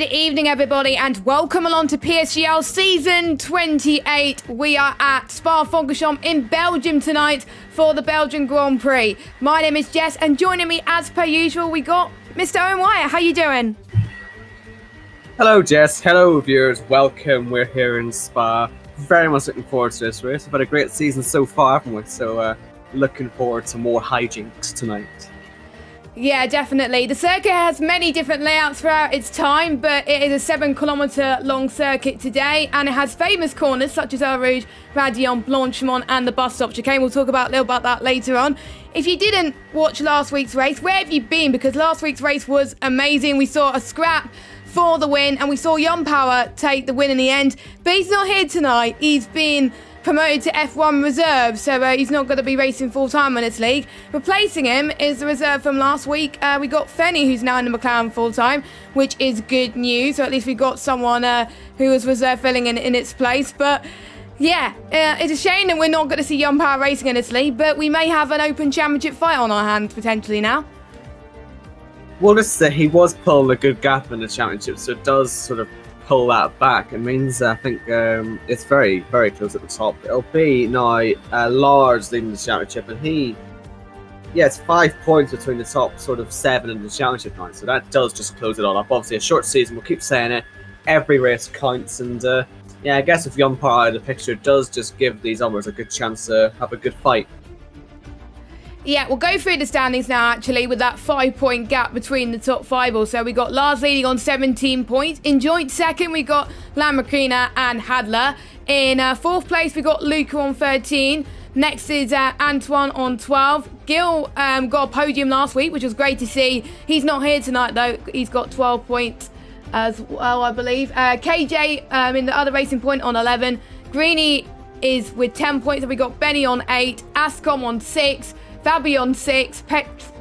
Good evening, everybody, and welcome along to PSGL Season 28. We are at Spa-Francorchamps in Belgium tonight for the Belgian Grand Prix. My name is Jess, and joining me, as per usual, we got Mr. Owen Wyatt. How you doing? Hello, Jess. Hello, viewers. Welcome. We're here in Spa. Very much looking forward to this race. We've had a great season so far, haven't we? So, looking forward to more hijinks tonight. Yeah, definitely. The circuit has many different layouts throughout its time, but it is a 7-kilometre long circuit today, and it has famous corners such as El Rouge, Raidillon, Blanchimont, and the bus stop chicane. We'll talk a little about that later on. If you didn't watch last week's race, where have you been? Because last week's race was amazing. We saw a scrap for the win, and we saw Young Power take the win in the end, but he's not here tonight. He's been promoted to F1 reserve, so he's not going to be racing full-time in this league. Replacing him is the reserve from last week. We got Fenny, who's now in the McLaren full-time, which is good news. So at least we got someone who was reserve filling in its place. But yeah, it's a shame that we're not going to see Young Power racing in this league, but we may have an open championship fight on our hands potentially now. Well, just say he was pulling a good gap in the championship, so it does sort of pull that back. It means I think it's very, very close at the top. It'll be now Lars leading the championship, and it's 5 points between the top sort of 7 in the championship now, so that does just close it all up. Obviously a short season, we'll keep saying it, every race counts, and I guess if Young Power out of the picture, it does just give these others a good chance to have a good fight. Yeah, we'll go through the standings now, actually, with that 5-point gap between the top 5 or so. We got Lars leading on 17 points. In joint second, we got Lamacrina and Hadler. In fourth place, we got Luca on 13. Next is Antoine on 12. Gil got a podium last week, which was great to see. He's not here tonight, though. He's got 12 points as well, I believe. KJ in the other racing point on 11. Greeny is with 10 points. And we got Benny on 8. Ascom on 6. Fabi on 6,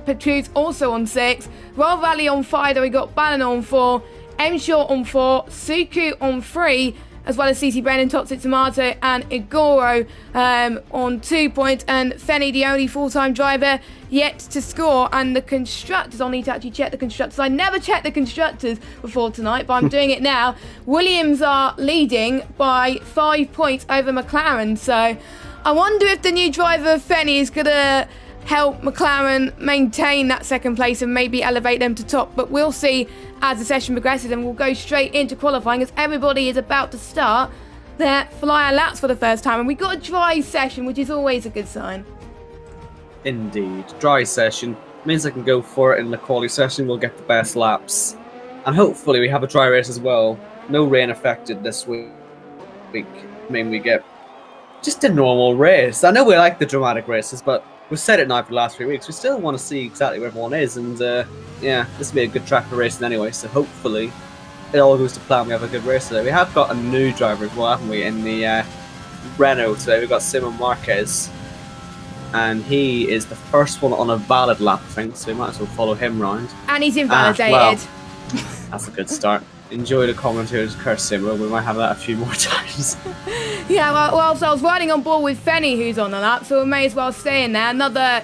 Petrus also on 6, Royal Valley on 5, then we got Bannon on 4, M Short on 4, Suku on 3, as well as CC Brennan, Toxic Tomato, and Igoro on 2 points, and Fenny, the only full-time driver yet to score. And the constructors, I'll need to actually check the constructors. I never checked the constructors before tonight, but I'm doing it now. Williams are leading by 5 points over McLaren, so I wonder if the new driver of Fenny is going to help McLaren maintain that second place and maybe elevate them to top. But we'll see as the session progresses, and we'll go straight into qualifying as everybody is about to start their flyer laps for the first time. And we got a dry session, which is always a good sign. Indeed. Dry session means I can go for it in the quality session. We'll get the best laps. And hopefully we have a dry race as well. No rain affected this week. I mean, we get just a normal race. I know we like the dramatic races, but we've said it now for the last 3 weeks. We still want to see exactly where everyone is, and this will be a good track for racing anyway, so hopefully it all goes to plan. We have a good race today. We have got a new driver as well, haven't we, in the Renault today. We've got Simon Marquez, and he is the first one on a valid lap, I think, so we might as well follow him round. And he's invalidated. Well, that's a good start. Enjoy the commentators curse Simon. We might have that a few more times. Yeah, well, so I was riding on board with Fenny, who's on the lap, so we may as well stay in there. Another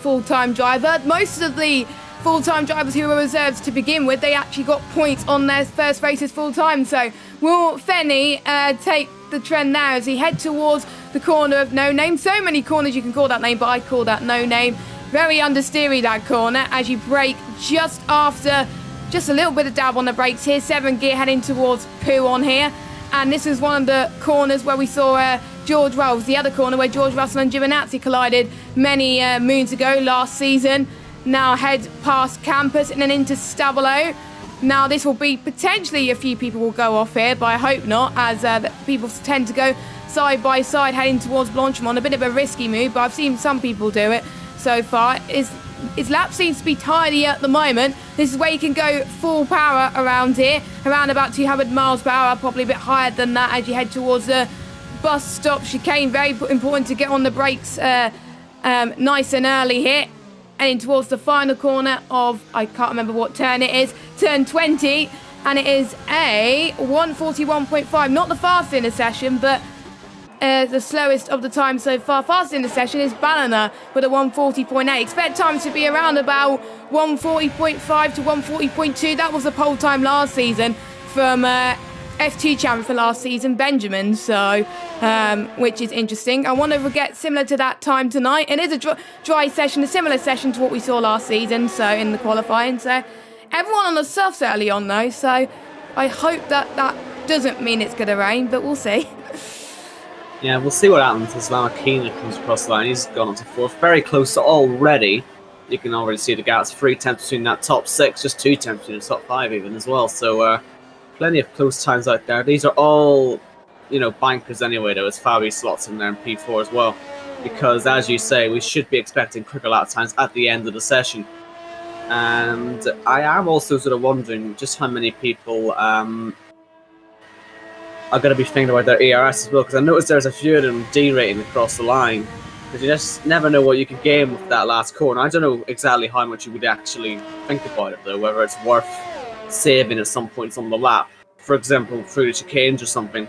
full-time driver. Most of the full-time drivers who were reserves to begin with, they actually got points on their first races full-time. So will Fenny take the trend now as he head towards the corner of No Name? So many corners you can call that name, but I call that No Name. Very understeery, that corner, as you brake just after. Just a little bit of dab on the brakes here. 7 gear heading towards Pooh on here. And this is one of the corners where we saw George Russell, the other corner where George Russell and Giovinazzi collided many moons ago last season. Now head past Campus and then into Stabilo. Now this will be potentially a few people will go off here, but I hope not, as people tend to go side by side heading towards Blanchimont. A bit of a risky move, but I've seen some people do it so far. His lap seems to be tidy at the moment. This is where you can go full power around here, around about 200 miles per hour, probably a bit higher than that as you head towards the bus stop chicane. Very important to get on the brakes nice and early here. Heading towards the final corner of, I can't remember what turn it is, turn 20, and it is a 141.5, not the fastest in the session, but the slowest of the time so far. Fastest in the session is Ballina with a 140.8. Expect time to be around about 140.5 to 140.2. That was the pole time last season. from F2 champion for last season, Benjamin, so which is interesting. I wonder if we'll get similar to that time tonight. It is a dry session, a similar session to what we saw last season, so in the qualifying. So everyone on the softs early on though, so I hope that doesn't mean it's going to rain, but we'll see. Yeah, we'll see what happens as Lamakina comes across the line. He's gone on to fourth, very close already. You can already see the gaps, 3 tenths between that top 6, just 2 tenths between the top 5 even as well. So plenty of close times out there. These are all, bankers anyway, though, as Fabi slots in there in P4 as well. Because, as you say, we should be expecting quicker lap times at the end of the session. And I am also sort of wondering just how many people are going to be thinking about their ERS as well, because I noticed there's a few of them derating across the line, because you just never know what you could gain with that last corner. I don't know exactly how much you would actually think about it though, whether it's worth saving at some points on the lap, for example through the chicanes or something,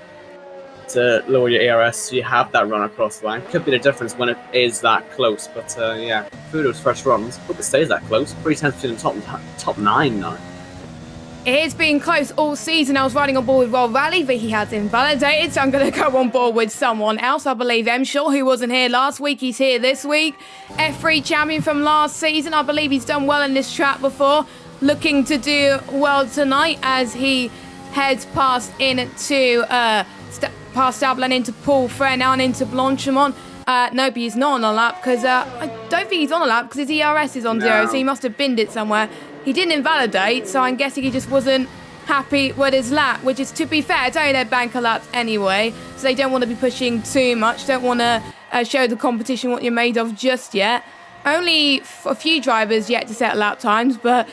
to lower your ERS so you have that run across the line. Could be the difference when it is that close, but yeah, through those first runs, hope it stays that close. 3 tenths between the top 9 now. It has been close all season. I was riding on board with Roll Rally, but he has invalidated, so I'm going to go on board with someone else. I believe Shaw, who wasn't here last week. He's here this week. F3 champion from last season. I believe he's done well in this track before. Looking to do well tonight as he heads past past Dublin into Paul Frenn and into Blanchimont. Nope, he's not on a lap because I don't think he's on a lap because his ERS is on 0, so he must have binned it somewhere. He didn't invalidate, so I'm guessing he just wasn't happy with his lap, which is, to be fair, it's only their banker laps anyway, so they don't want to be pushing too much, don't want to show the competition what you're made of just yet. Only a few drivers yet to set lap times, but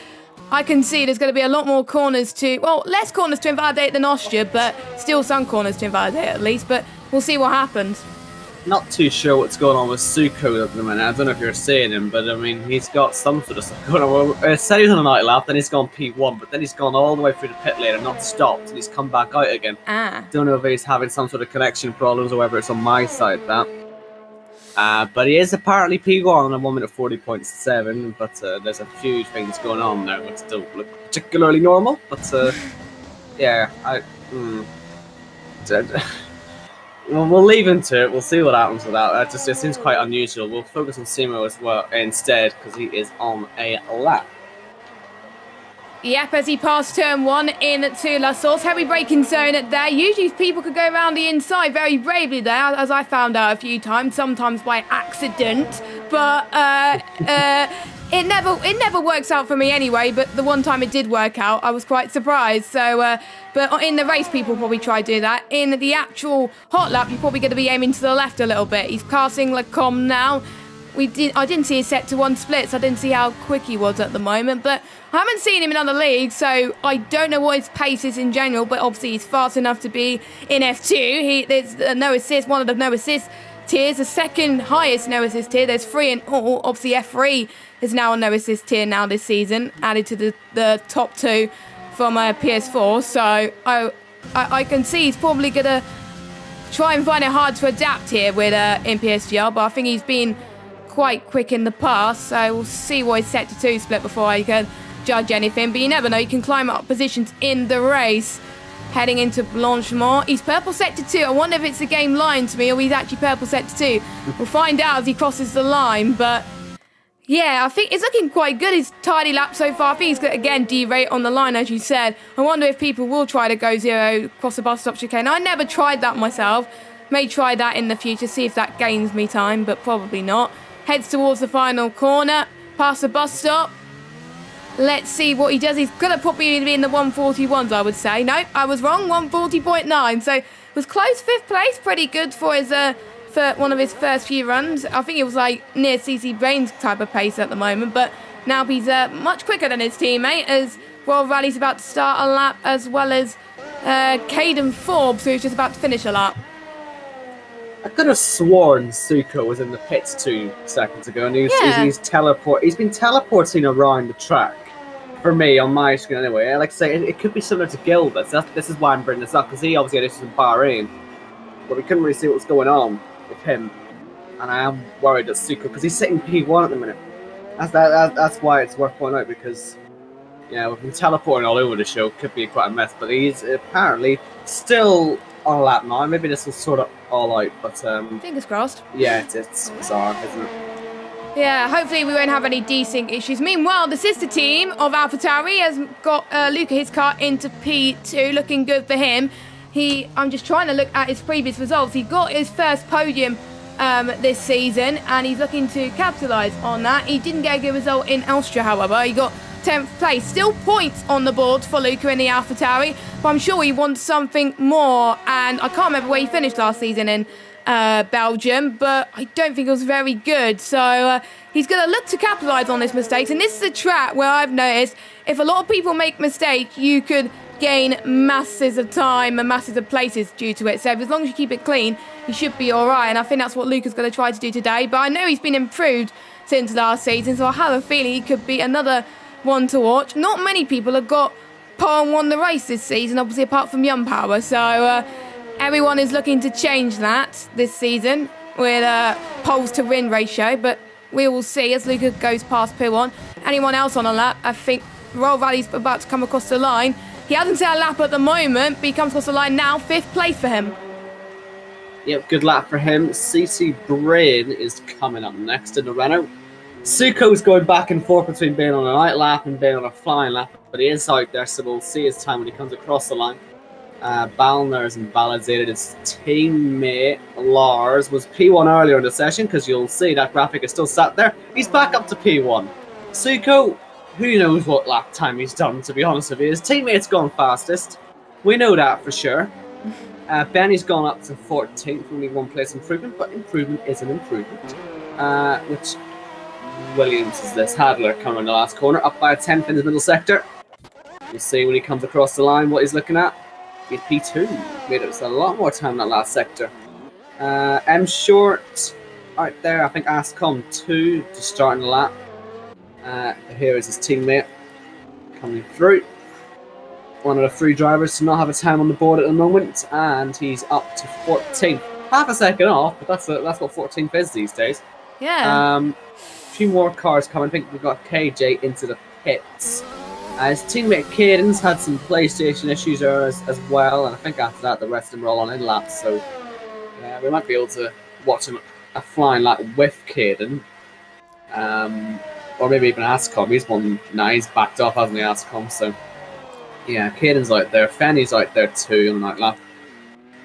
I can see there's going to be a lot more corners less corners to invalidate than Austria, but still some corners to invalidate at least, but we'll see what happens. Not too sure what's going on with Suko at the minute. I don't know if you're seeing him, but I mean, he's got some sort of stuff going on. It said he was on a night lap, then he's gone P1, but then he's gone all the way through the pit lane and not stopped, and he's come back out again. Don't know if he's having some sort of connection problems or whether it's on my side, that. But he is apparently P1 on a 1 minute 40.7, but there's a few things going on there which don't look particularly normal. But yeah, we'll leave him to it. We'll see what happens with that. It seems quite unusual. We'll focus on Simo as well instead because he is on a lap. Yep, as he passed turn 1 into La Source. Heavy braking zone there. Usually people could go around the inside very bravely there, as I found out a few times, sometimes by accident. But it never works out for me anyway, but the one time it did work out, I was quite surprised. So, but in the race, people probably try to do that. In the actual hot lap, you're probably going to be aiming to the left a little bit. He's passing Lacombe now. I didn't see his set to 1 splits. I didn't see how quick he was at the moment, but I haven't seen him in other leagues, so I don't know what his pace is in general, but obviously he's fast enough to be in F2. There's no assist, one of the no assist tiers, the second highest no assist tier. There's 3 in all. Obviously F3 is now a no assist tier now this season, added to the top 2 from PS4, so I can see he's probably going to try and find it hard to adapt here with in PSGL, but I think he's been quite quick in the past, so we'll see what he's set to 2 split before I can judge anything, but you never know, you can climb up positions in the race. Heading into Blanchimont, he's purple set to 2. I wonder if it's the game lying to me or he's actually purple set to 2. We'll find out as he crosses the line, but yeah, I think it's looking quite good, his tidy lap so far. I think he's got, again, derate on the line, as you said. I wonder if people will try to go 0 across the bus stop chicane. I never tried that myself. May try that in the future, see if that gains me time, but probably not. Heads towards the final corner, past the bus stop. Let's see what he does. He's going to probably be in the 141s, I would say. Nope, I was wrong, 140.9. So it was close, 5th place. Pretty good for his for one of his first few runs. I think it was like near CC Brain's type of pace at the moment. But now he's much quicker than his teammate as World Rally's about to start a lap, as well as Caden Forbes, who's just about to finish a lap. I could have sworn Suko was in the pits 2 seconds ago, and he's been teleporting around the track. For me, on my screen anyway. Like I say, it could be similar to Gilbert. This is why I'm bringing this up, because he obviously had issues in Bahrain, but we couldn't really see what was going on with him. And I am worried that Suko, because he's sitting P1 at the minute. That's why it's worth pointing out, because Yeah, we've been teleporting all over the show. Could be quite a mess, but he's apparently still on a lap now. Maybe this will sort it all out, but Fingers crossed. yeah, it's bizarre, isn't it? Yeah, hopefully we won't have any desync issues. Meanwhile, the sister team of AlphaTauri has got Luca his car into P2, looking good for him. I'm just trying to look at his previous results. He got his first podium this season, and he's looking to capitalise on that. He didn't get a good result in Austria, however. He got 10th place. Still points on the board for Luca in the AlphaTauri, but I'm sure he wants something more. And I can't remember where he finished last season in Belgium, but I don't think it was very good. So he's going to look to capitalise on this mistakes. And this is a track where I've noticed if a lot of people make mistakes, you could gain masses of time and masses of places due to it. So as long as you keep it clean, you should be all right. And I think that's what Luca's going to try to do today. But I know he's been improved since last season, so I have a feeling he could be another one to watch. Not many people have got pole and won the race this season, obviously, apart from Young Power. So everyone is looking to change that this season with poles to win ratio. But we will see as Luca goes past P1. Anyone else on a lap? I think Royal Valley's about to come across the line. He hasn't set a lap at the moment, but he comes across the line now. 5th place for him. Yep, good lap for him. CC Brain is coming up next in the Renault. Suko's going back and forth between being on a night lap and being on a flying lap, but he is out there, so we'll see his time when he comes across the line. Ballner's invalidated. His teammate Lars was P1 earlier in the session, because you'll see that graphic is still sat there. He's back up to P1. Suko, who knows what lap time he's done, to be honest with you. His teammate's gone fastest. We know that for sure. Benny's gone up to 14th, only 1 place improvement, but improvement is an improvement. Which Williams is this. Hadler coming in the last corner, up by a 10th in the middle sector. You'll see when he comes across the line what he's looking at. He's P2. Made it a lot more time in that last sector. M Short out there, I think Ascom 2 just starting the lap. Here is his teammate coming through. One of the 3 drivers to not have a time on the board at the moment, and he's up to 14th. Half a second off, but that's what 14th is these days. Yeah. A few more cars coming. I think we've got KJ into the pits. His teammate Caden's had some PlayStation issues as well, and I think after that the rest of them are all on in laps, so we might be able to watch him a flying lap with Caden. Or maybe even Ascom. He's backed off, hasn't he, Ascom? So, yeah, Caden's out there. Fenny's out there too on the night lap.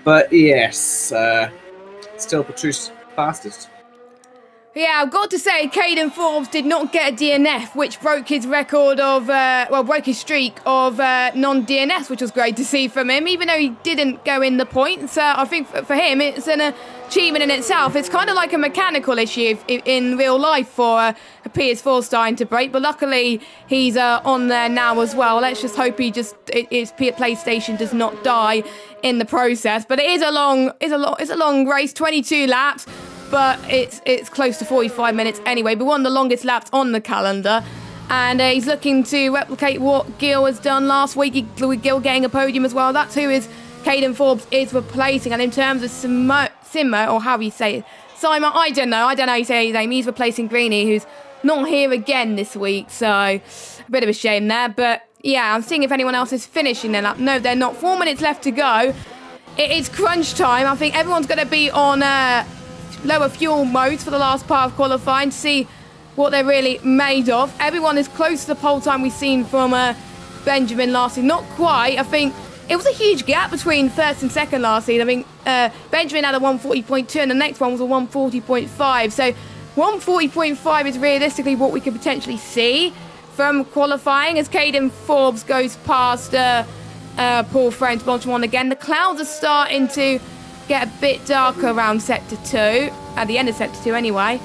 But, yes, still Patrice fastest. Yeah, I've got to say, Caden Forbes did not get a DNF, which broke his record of, broke his streak of non-DNFs, which was great to see from him, even though he didn't go in the points. I think for him, it's an achievement in itself. It's kind of like a mechanical issue in real life for a PS4 starting to break, but luckily he's on there now as well. Let's just hope his PlayStation does not die in the process. But it is a long race, 22 laps. But it's close to 45 minutes anyway. But one of the longest laps on the calendar. And he's looking to replicate what Gil has done last week. With Gil getting a podium as well. That's who Caden Forbes is replacing. And in terms of Simo, or how you say it, Simon, I don't know how you say his name. He's replacing Greeny, who's not here again this week. So a bit of a shame there. But yeah, I'm seeing if anyone else is finishing their lap. No, they're not. 4 minutes left to go. It is crunch time. I think everyone's going to be on lower fuel modes for the last part of qualifying to see what they're really made of. Everyone is close to the pole time we've seen from Benjamin last season. Not quite. I think it was a huge gap between first and second last season. I think Benjamin had a 140.2 and the next one was a 140.5. So 140.5 is realistically what we could potentially see from qualifying as Caden Forbes goes past Paul French Blanchimont again. The clouds are starting to get a bit darker around sector 2, at the end of sector 2 anyway.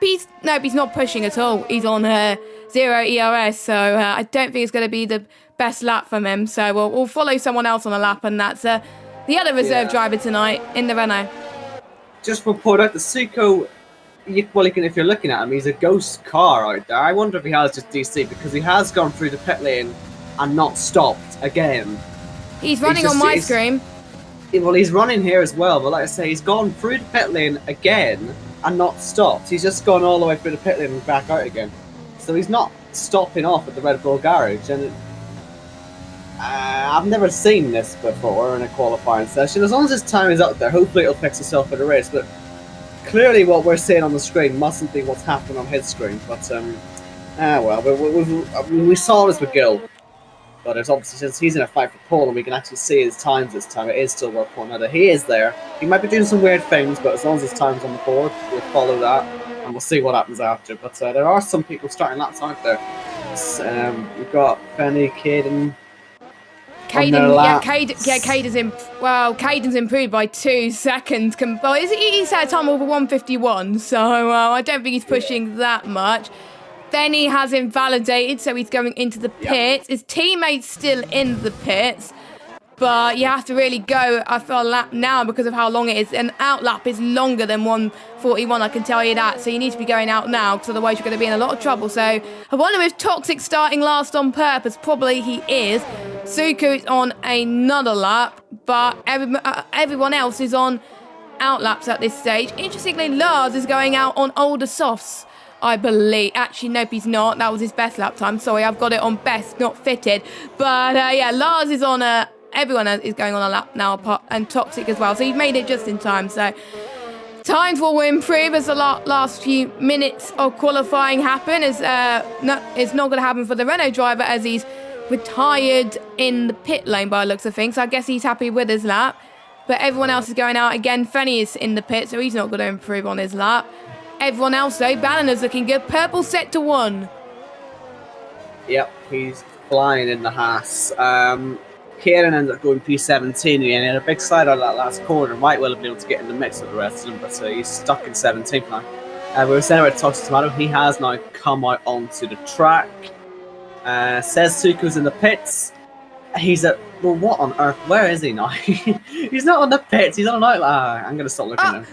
He's not pushing at all. He's on 0 ERS, so I don't think it's going to be the best lap from him. So we'll follow someone else on a lap, and that's the other reserve driver tonight in the Renault. Just to point out, the Suko, if you're looking at him, he's a ghost car out there. I wonder if he has just DC, because he has gone through the pit lane and not stopped again. He's running on my screen. Well, he's running here as well, but like I say, he's gone through the pit lane again and not stopped. He's just gone all the way through the pit lane and back out again. So he's not stopping off at the Red Bull garage, and I've never seen this before in a qualifying session. As long as his time is up there, hopefully it'll fix itself for the race. But clearly, what we're seeing on the screen mustn't be what's happening on his screen. But well, we saw this with Gil. But it's obviously, since he's in a fight for pole and we can actually see his times this time, it is still worth pointing out that he is there. He might be doing some weird things, but as long as his time's on the board, we'll follow that and we'll see what happens after. But there are some people starting laps out there. We've got Fenny, Caden. Caden's improved by 2 seconds. Well, he's had a time over 1:51, so I don't think he's pushing that much. Benny has invalidated, so he's going into the pits. His teammate's still in the pits, but you have to really go for a lap now because of how long it is. An out lap is longer than 1:41, I can tell you that. So you need to be going out now, because otherwise you're going to be in a lot of trouble. So I wonder if Toxic starting last on purpose. Probably he is. Suku is on another lap, but everyone else is on out laps at this stage. Interestingly, Lars is going out on older softs, I believe. Actually, nope, he's not. That was his best lap time. Sorry, I've got it on best, not fitted. But yeah, Lars is on everyone is going on a lap now, and Toxic as well. So you've made it just in time. So times will improve as the last few minutes of qualifying happen. It's not going to happen for the Renault driver, as he's retired in the pit lane by the looks of things. So I guess he's happy with his lap. But everyone else is going out again. Fenny is in the pit, so he's not going to improve on his lap. Everyone else, though, Bannon's looking good. Purple set to 1. Yep, he's flying in the Haas. Kieran ended up going P17 and he had a big slide on that last corner. Might well have been able to get in the mix with the rest of them, but he's stuck in 17th now. We were saying about Toxic Tomato. He has now come out onto the track. Says Suku's in the pits. He's at... Well, what on earth? Where is he now? He's not on the pits. He's on an outlet. I'm going to stop looking at him.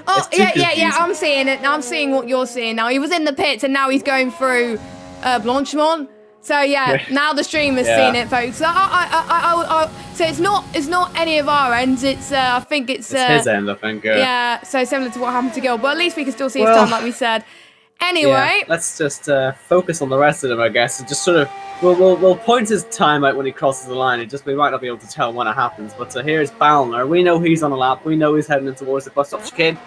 Yeah. I'm seeing it. I'm seeing what you're seeing now. He was in the pits and now he's going through Blanchimont. So yeah, now the stream has seen it, folks. So it's not any of our ends. It's I think it's his end. I think. Yeah. So similar to what happened to Gil, but at least we can still see his time, like we said. Anyway, let's just focus on the rest of them, I guess, and just sort of we'll point his time out when he crosses the line. We might not be able to tell when it happens, but here's Balner. We know he's on a lap. We know he's heading in towards the bus stop chicane.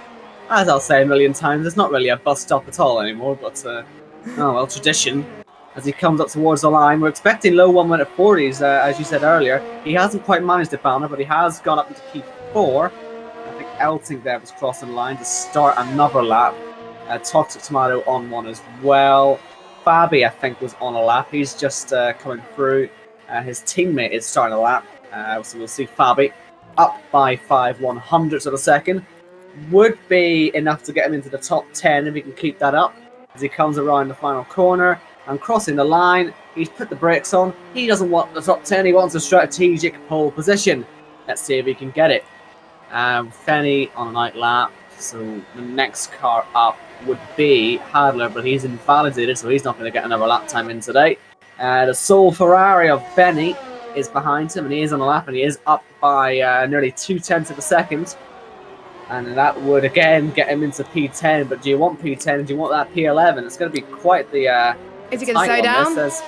As I'll say a million times, it's not really a bus stop at all anymore, but oh well, tradition. As he comes up towards the line, we're expecting low 1 minute 40s, as you said earlier. He hasn't quite managed it, Balner, but he has gone up into P4. I think Elting there was crossing the line to start another lap. Toxic Tomato on one as well. Fabi, I think, was on a lap. He's just coming through. His teammate is starting a lap. So we'll see Fabi up by 5/100ths of a second. Would be enough to get him into the top 10 if he can keep that up. As he comes around the final corner and crossing the line, he's put the brakes on. He doesn't want the top 10. He wants a strategic pole position. Let's see if he can get it. Fenny on a night lap. So the next car up would be Hadler, but he's invalidated, so he's not going to get another lap time in today. The sole Ferrari of Benny is behind him, and he is on a lap, and he is up by nearly 2/10 of a second. And that would again get him into P10. But do you want P10? Do you want that P11? It's going to be quite the. Is he going to slow down? As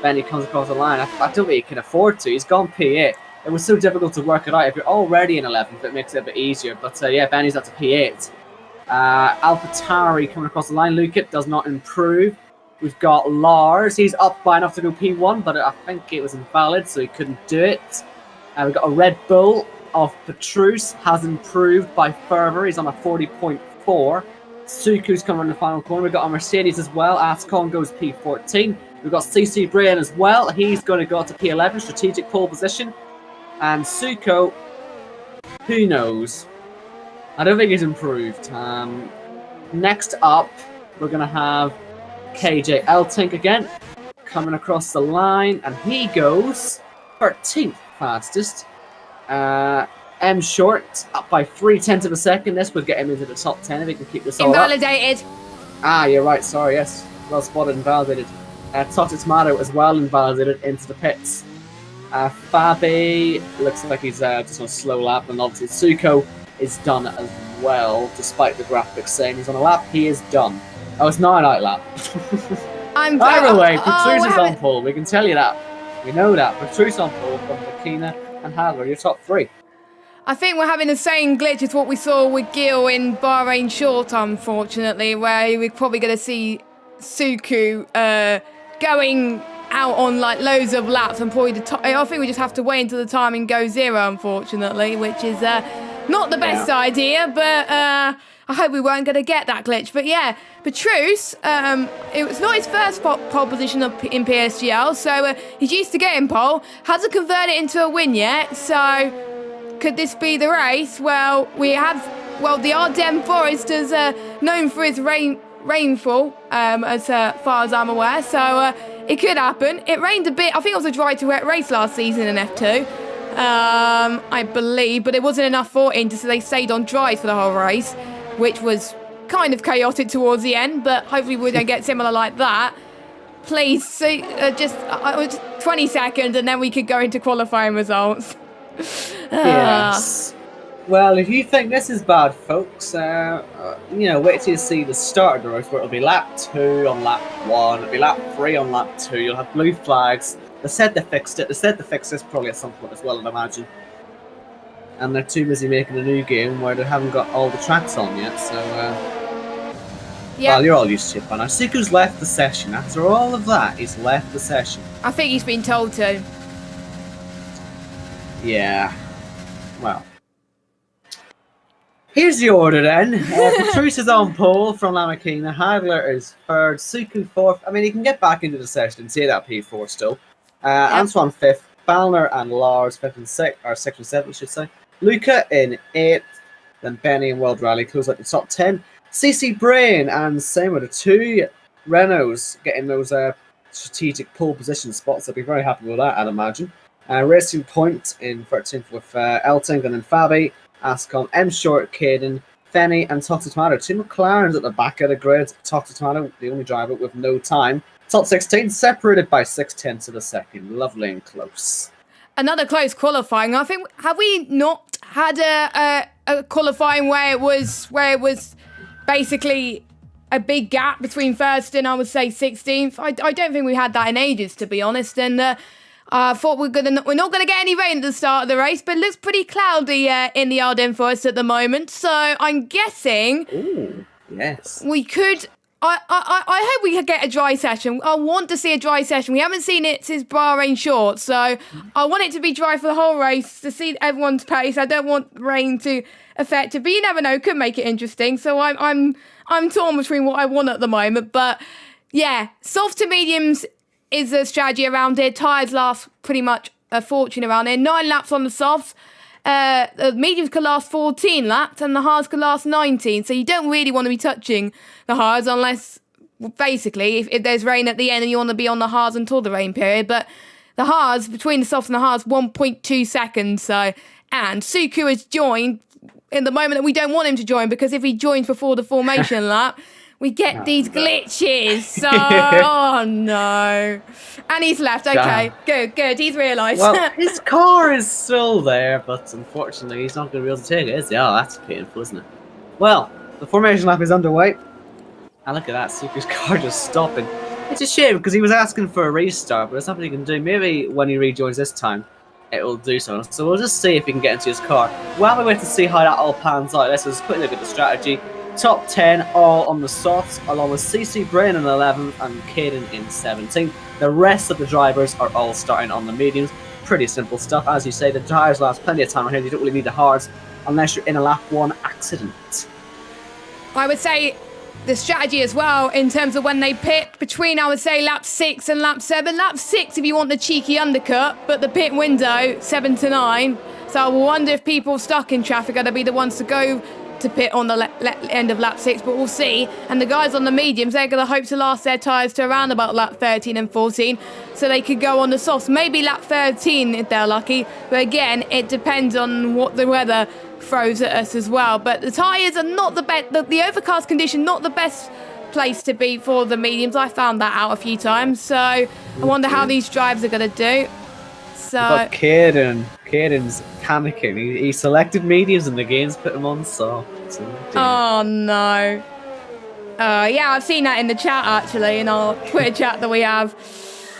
Benny comes across the line, I don't think he can afford to. He's gone P8. It was so difficult to work it out. If you're already in 11th, it makes it a bit easier. But yeah, Benny's up to P8. AlphaTauri coming across the line. Luke, it does not improve. We've got Lars. He's up by enough to go P1, but I think it was invalid, so he couldn't do it. We've got a Red Bull of Petrus. Has improved by further. He's on a 40.4. Suku's coming in the final corner. We've got a Mercedes as well. Ascon goes P14. We've got CC Brain as well. He's going to go to P11, strategic pole position. And Suko, who knows? I don't think he's improved. Next up, we're going to have KJ Eltink again, coming across the line, and he goes 13th fastest. M Short up by 0.3 of a second. This would get him into the top 10 if he can keep this all up. Invalidated. You're right. Sorry, yes. Well spotted, invalidated. Toxic Tomato as well, invalidated into the pits. Fabi looks like he's just on a slow lap, and obviously Suko is done as well, despite the graphics saying he's on a lap. He is done. Oh, it's not an out lap. Either way, Petrus is on having- pole. We can tell you that. We know that. Petrus on pole from Makina and Hadler, your top three. I think we're having the same glitch as what we saw with Gil in Bahrain Short, unfortunately, where we're probably going to see Suku going out on like loads of laps and probably I think we just have to wait until the timing goes zero, unfortunately, which is not the best idea, but I hope we weren't going to get that glitch. But yeah, Petrus, it was not his first pole position in PSGL, so he's used to getting pole, hasn't converted it into a win yet, so could this be the race? Well, the Ardennes Forest is known for its rainfall, as far as I'm aware, so it could happen. It rained a bit. I think it was a dry to wet race last season in F2, I believe, but it wasn't enough for Inter, so they stayed on dry for the whole race, which was kind of chaotic towards the end, but hopefully we don't get similar like that. Please, just 20 seconds and then we could go into qualifying results. Yes. Well, if you think this is bad, folks, wait till you see the start of the race, where it'll be lap 2 on lap 1, it'll be lap 3 on lap 2, you'll have blue flags. They said they fixed it. They said they fixed this probably at some point as well, I'd imagine. And they're too busy making a new game where they haven't got all the tracks on yet, so... Well, you're all used to it by now. Suku's left the session. After all of that, he's left the session. I think he's been told to. Yeah. Well. Here's the order then. Petrus is on pole from Lamakina. Hadler is third. Suku fourth. I mean, he can get back into the session and see that P4 still. Antoine fifth. Ballner and Lars fifth and sixth, or sixth and seventh, I should say. Luca in eighth. Then Benny and World Rally close out the top 10. CC Brain and same with the two Renaults getting those strategic pole position spots. I'd be very happy with that, I'd imagine. Racing Point in 13th with Elting, and then Fabi, Ascom, M Short, Caden, Fenny, and Toxic Tomato. Two McLarens at the back of the grid. Toxic Tomato, the only driver with no time. Top 16, separated by 6/10 of a second. Lovely and close. Another close qualifying. I think, have we not had a qualifying where it was basically a big gap between first and I would say 16th? I don't think we had that in ages, to be honest. And I thought we're not gonna get any rain at the start of the race, but it looks pretty cloudy in the Ardennes Forest at the moment. So I'm guessing. Ooh, yes. We could. I hope we could get a dry session. I want to see a dry session. We haven't seen it since Bahrain Short, so I want it to be dry for the whole race to see everyone's pace. I don't want rain to affect it, but you never know, could make it interesting. So I'm torn between what I want at the moment, but yeah, soft to mediums is the strategy around here. Tyres last pretty much a fortune around here. 9 laps on the softs. The mediums could last 14 laps and the hards could last 19, so you don't really want to be touching the hards unless, basically, if there's rain at the end and you want to be on the hards until the rain period. But the hards, between the softs and the hards, 1.2 seconds. So, and Suku has joined in the moment that we don't want him to join, because if he joins before the formation lap, we get these glitches. So, oh no. And he's left. Okay, good. He's realised. Well, his car is still there, but unfortunately he's not going to be able to take it, is he? Oh, that's painful, isn't it? Well, the formation lap is underway. And look at that, Suku's car just stopping. It's a shame, because he was asking for a restart, but there's nothing he can do. Maybe when he rejoins this time, it will do so. So we'll just see if he can get into his car. While we wait to see how that all pans out, let's just quickly look at the strategy. Top 10 all on the softs, along with CC Brain in 11th and Caden in 17th. The rest of the drivers are all starting on the mediums. Pretty simple stuff. As you say, the tyres last plenty of time ahead. You don't really need the hards unless you're in a lap 1 accident. I would say the strategy as well, in terms of when they pit, between, I would say, lap 6 and lap 7. Lap 6 if you want the cheeky undercut, but the pit window, 7 to 9. So I wonder if people stuck in traffic are going to be the ones to go to pit on the end of lap 6, but we'll see. And the guys on the mediums, they're going to hope to last their tyres to around about lap 13 and 14, so they could go on the softs. Maybe lap 13 if they're lucky, but again, it depends on what the weather throws at us as well. But the tyres are not the best, the overcast condition, not the best place to be for the mediums. I found that out a few times, so I wonder how these drives are going to do. So, but Caden's panicking. He selected mediums and the game's put him on soft. Oh no. Yeah, I've seen that in the chat actually, in our Twitter chat that we have.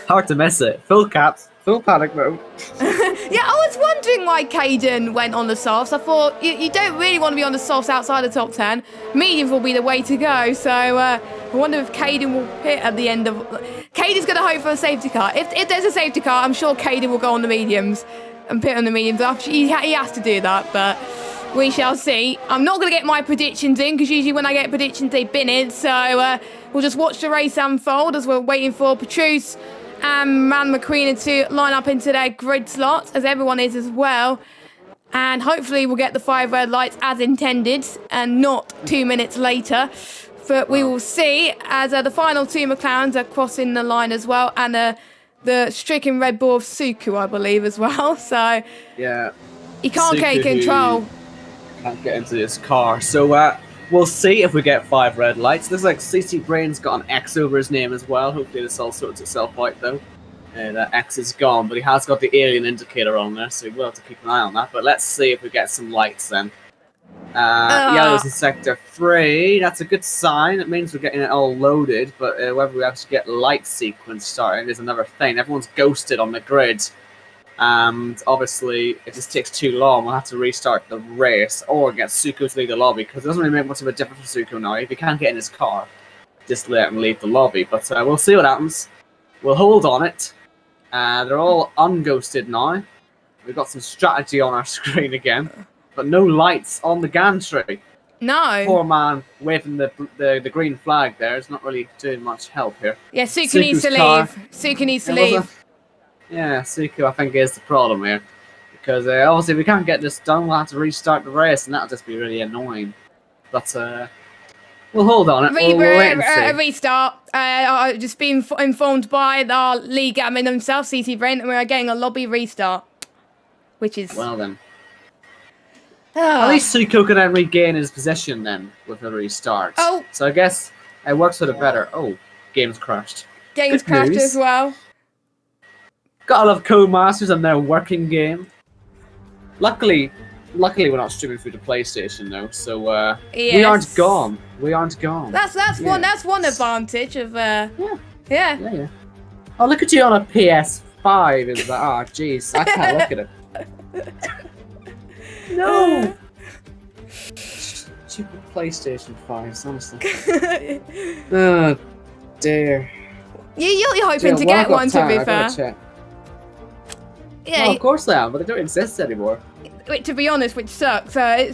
Hard to miss it. Full caps, full panic mode. Yeah, I was wondering why Caden went on the softs. I thought you don't really want to be on the softs outside the top 10. Mediums will be the way to go. So I wonder if Caden will pit at the end of... Caden's going to hope for a safety car. If there's a safety car, I'm sure Caden will go on the mediums and pit on the mediums. He has to do that, but we shall see. I'm not going to get my predictions in, because usually when I get predictions, they've been in. So we'll just watch the race unfold as we're waiting for Petrus and Man McQueen to line up into their grid slots, as everyone is as well. And hopefully we'll get the 5 red lights as intended and not 2 minutes later. But we will see, as the final 2 McLarens are crossing the line as well. And the stricken Red Bull of Suku, I believe, as well. So yeah, he can't take control. Can't get into this car. So we'll see if we get 5 red lights. Looks like CC Brain's got an X over his name as well. Hopefully this all sorts itself out though. That X is gone, but he has got the alien indicator on there, so we'll have to keep an eye on that. But let's see if we get some lights then. Yellow's in sector 3. That's a good sign. It means we're getting it all loaded, but whether we actually get light sequence started is another thing. Everyone's ghosted on the grid. And obviously, if this takes too long, we'll have to restart the race or get Suko to leave the lobby, because it doesn't really make much of a difference for Suko now. If he can't get in his car, just let him leave the lobby. But we'll see what happens. We'll hold on it. They're all unghosted now. We've got some strategy on our screen again, but no lights on the gantry. No. Poor man waving the green flag there is not really doing much help here. Yeah, Suko needs to leave. Suko needs to leave. Yeah, Suku, I think, is the problem here. Because obviously, if we can't get this done, we'll have to restart the race, and that'll just be really annoying. But we'll hold on it. We'll wait and see. Restart. I've just been informed by our league admin himself, CC Brain, that we are getting a lobby restart. Which is... Well, then. At least Suku can then regain his position, then, with the restart. Oh! So I guess it works for the better. Oh, game's crashed. Game's crashed as well. Gotta love Codemasters and their working game. Luckily we're not streaming through the PlayStation though, so yes. We aren't gone. We aren't gone. That's one advantage of yeah. Oh, look at you on a PS5. Is that? Oh, jeez, I can't look at it. No. Stupid PlayStation 5, honestly. Oh dear. You're hoping to get one, to be fair. Yeah, well, of course they are, but they don't exist anymore. To be honest, which sucks. We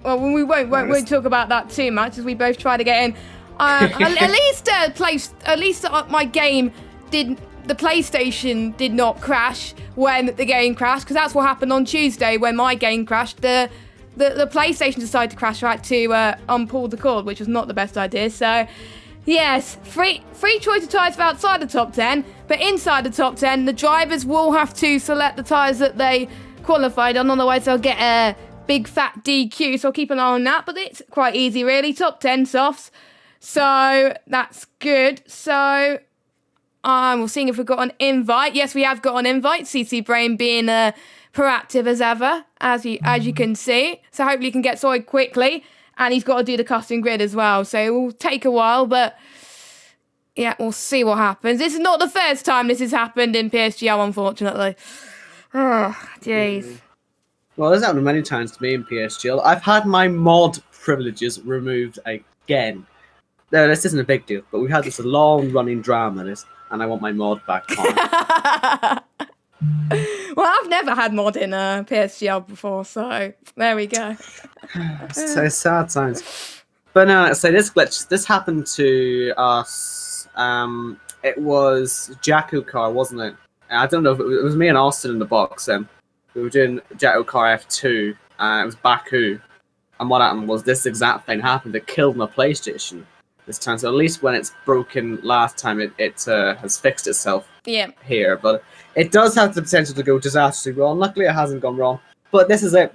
won't talk about that too much, as we both try to get in. At least my game did. The PlayStation did not crash when the game crashed, because that's what happened on Tuesday when my game crashed. The PlayStation decided to crash right to unpull the cord, which was not the best idea. So. Yes, free choice of tyres for outside the top 10, but inside the top 10, the drivers will have to select the tyres that they qualified on, otherwise they'll get a big fat DQ, so I'll keep an eye on that, but it's quite easy really, top 10 softs, so that's good. So we're seeing if we've got an invite. Yes, we have got an invite, CC Brain being proactive as ever, as you can see, so hopefully you can get sorted quickly. And he's got to do the custom grid as well, so it will take a while, but yeah, we'll see what happens. This is not the first time this has happened in PSGL, unfortunately. Oh, jeez. Well, this happened many times to me in PSGL. I've had my mod privileges removed again. No, this isn't a big deal, but we've had this long-running drama, and I want my mod back on. Well, I've never had mod in PSGL before, so there we go. It's sad times. But no, so this glitch, this happened to us. It was Jacko car, wasn't it? I don't know if it was me and Austin in the box. We were doing Jacko car F2, and it was Baku. And what happened was this exact thing happened. It killed my PlayStation this time. So at least when it's broken last time, it has fixed itself here. But it does have the potential to go disastrously wrong. Luckily, it hasn't gone wrong. But this is it.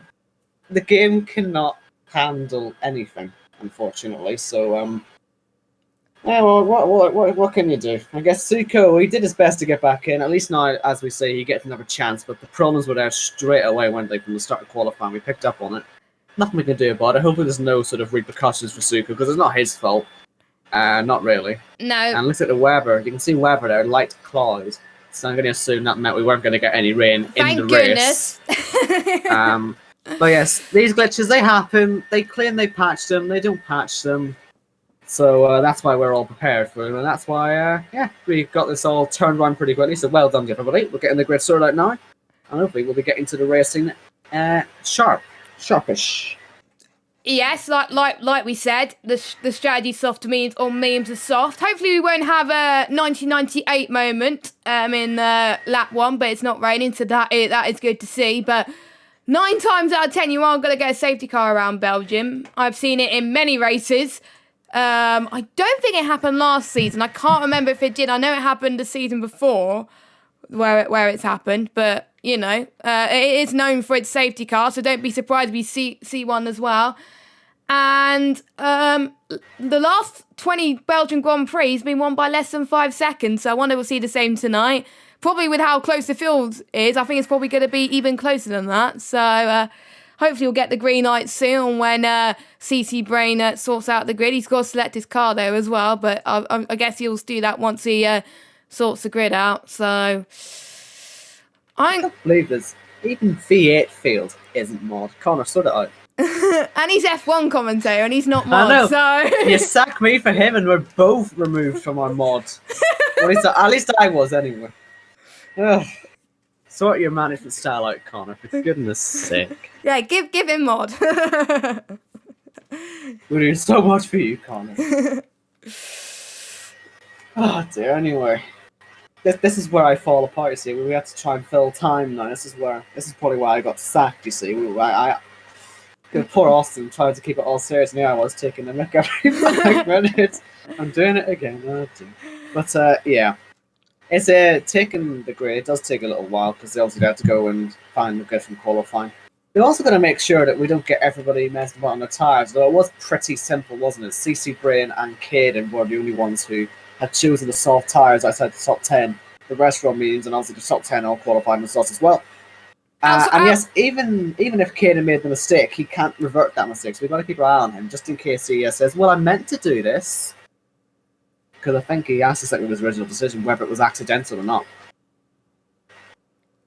The game cannot handle anything, unfortunately. So, yeah, well, what can you do? I guess Suko, he did his best to get back in. At least now, as we say, he gets another chance. But the problems were there straight away, weren't they, from the start of qualifying? We picked up on it. Nothing we can do about it. Hopefully there's no sort of repercussions for Suko, because it's not his fault. Not really. No. And look at the weather. You can see weather there, light cloud. So I'm going to assume that meant we weren't going to get any rain in the race. Thank goodness. But yes, these glitches, they happen. They claim they patched them. They don't patch them. So that's why we're all prepared for them. And that's why, we got this all turned around pretty quickly. So well done, everybody. We're getting the grid sorted out now. And hopefully we'll be getting to the racing sharpish. Yes, like we said, the strategy soft means all memes are soft. Hopefully we won't have a 1998 moment in lap 1, but it's not raining, so that is good to see. But 9 times out of 10, you aren't going to get a safety car around Belgium. I've seen it in many races. I don't think it happened last season. I can't remember if it did. I know it happened the season before where it's happened, but you know, it is known for its safety car, so don't be surprised if you see one as well. And the last 20 Belgian Grand Prix has been won by less than 5 seconds, so I wonder we'll see the same tonight. Probably with how close the field is, I think it's probably going to be even closer than that. So hopefully we'll get the green light soon when CC Brain sorts out the grid. He's got to select his car though as well, but I guess he'll do that once he sorts the grid out. So I can't believe this. Even V8 field isn't mod. Connor, sort it out. And he's F1 commentator, and he's not mod. I know. So You sack me for him, and we're both removed from our mod. At least I was anyway. Ugh. Sort your management style out, Connor. For goodness' sake. Yeah, give him mod. We're doing so much for you, Connor. Oh dear. Anyway. This is where I fall apart, you see. We have to try and fill time now. This is probably why I got sacked, you see. Poor Austin tried to keep it all serious, and here I was taking a mick every 5 minutes. I'm doing it again. Oh dear. But, yeah. It's taking the grid. It does take a little while, because they obviously have to go and find the grid from qualifying. They're also going to make sure that we don't get everybody messed about on the tyres, though it was pretty simple, wasn't it? CC Brain and Caden were the only ones who had chosen the soft tyres outside the top 10. The rest were means, and obviously the top 10 all qualified themselves as well. And yes, even if Caden made the mistake, he can't revert that mistake, so we've got to keep our eye on him, just in case he says, well, I meant to do this. Because I think he has to stick with his original decision, whether it was accidental or not.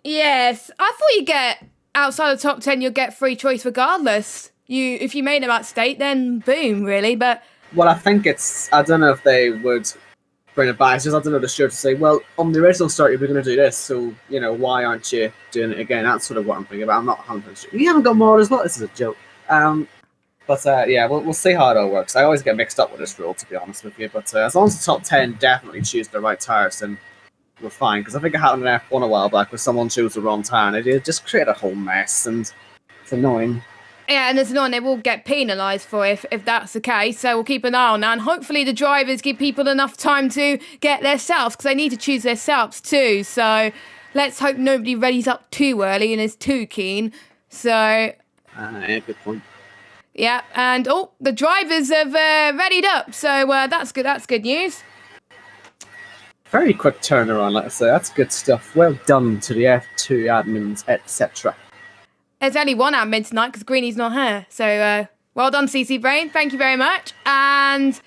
Yes, I thought you get outside the top 10, you'll get free choice regardless. If you made a mistake, then boom, really. But well, I think I don't know if they would bring it back. It's just I don't know the sure to say, well, on the original start you were going to do this, so you know why aren't you doing it again? That's sort of what I'm thinking about. I'm not 100% sure. You haven't got more as well. This is a joke. But yeah, we'll see how it all works. I always get mixed up with this rule, to be honest with you. But as long as the top 10 definitely choose the right tires, then we're fine. Because I think it happened in F1 a while back where someone chose the wrong tire and it just created a whole mess, and it's annoying. Yeah, and it's annoying. They will get penalised for it if that's the case. So we'll keep an eye on that. And hopefully the drivers give people enough time to get their setups, because they need to choose their setups too. So let's hope nobody readies up too early and is too keen. So yeah, good point. Yeah, and the drivers have readied up. So that's good. That's good news. Very quick turnaround, like I say. That's good stuff. Well done to the F2 admins, etc. There's only one admin tonight because Greenie's not here. So well done, CC Brain. Thank you very much. And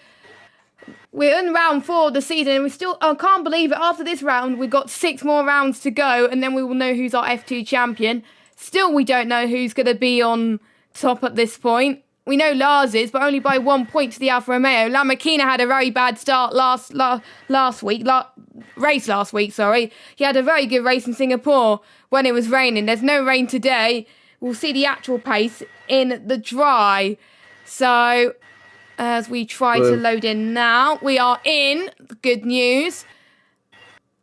we're in round 4 of the season, and we still, I can't believe it, after this round, we've got 6 more rounds to go, and then we will know who's our F2 champion. Still, we don't know who's going to be on top at this point. We know Lars is, but only by 1 point to the Alfa Romeo. Lamborghini had a very bad start last week. He had a very good race in Singapore when it was raining. There's no rain today. We'll see the actual pace in the dry. So, as we try to load in now, we are in. Good news.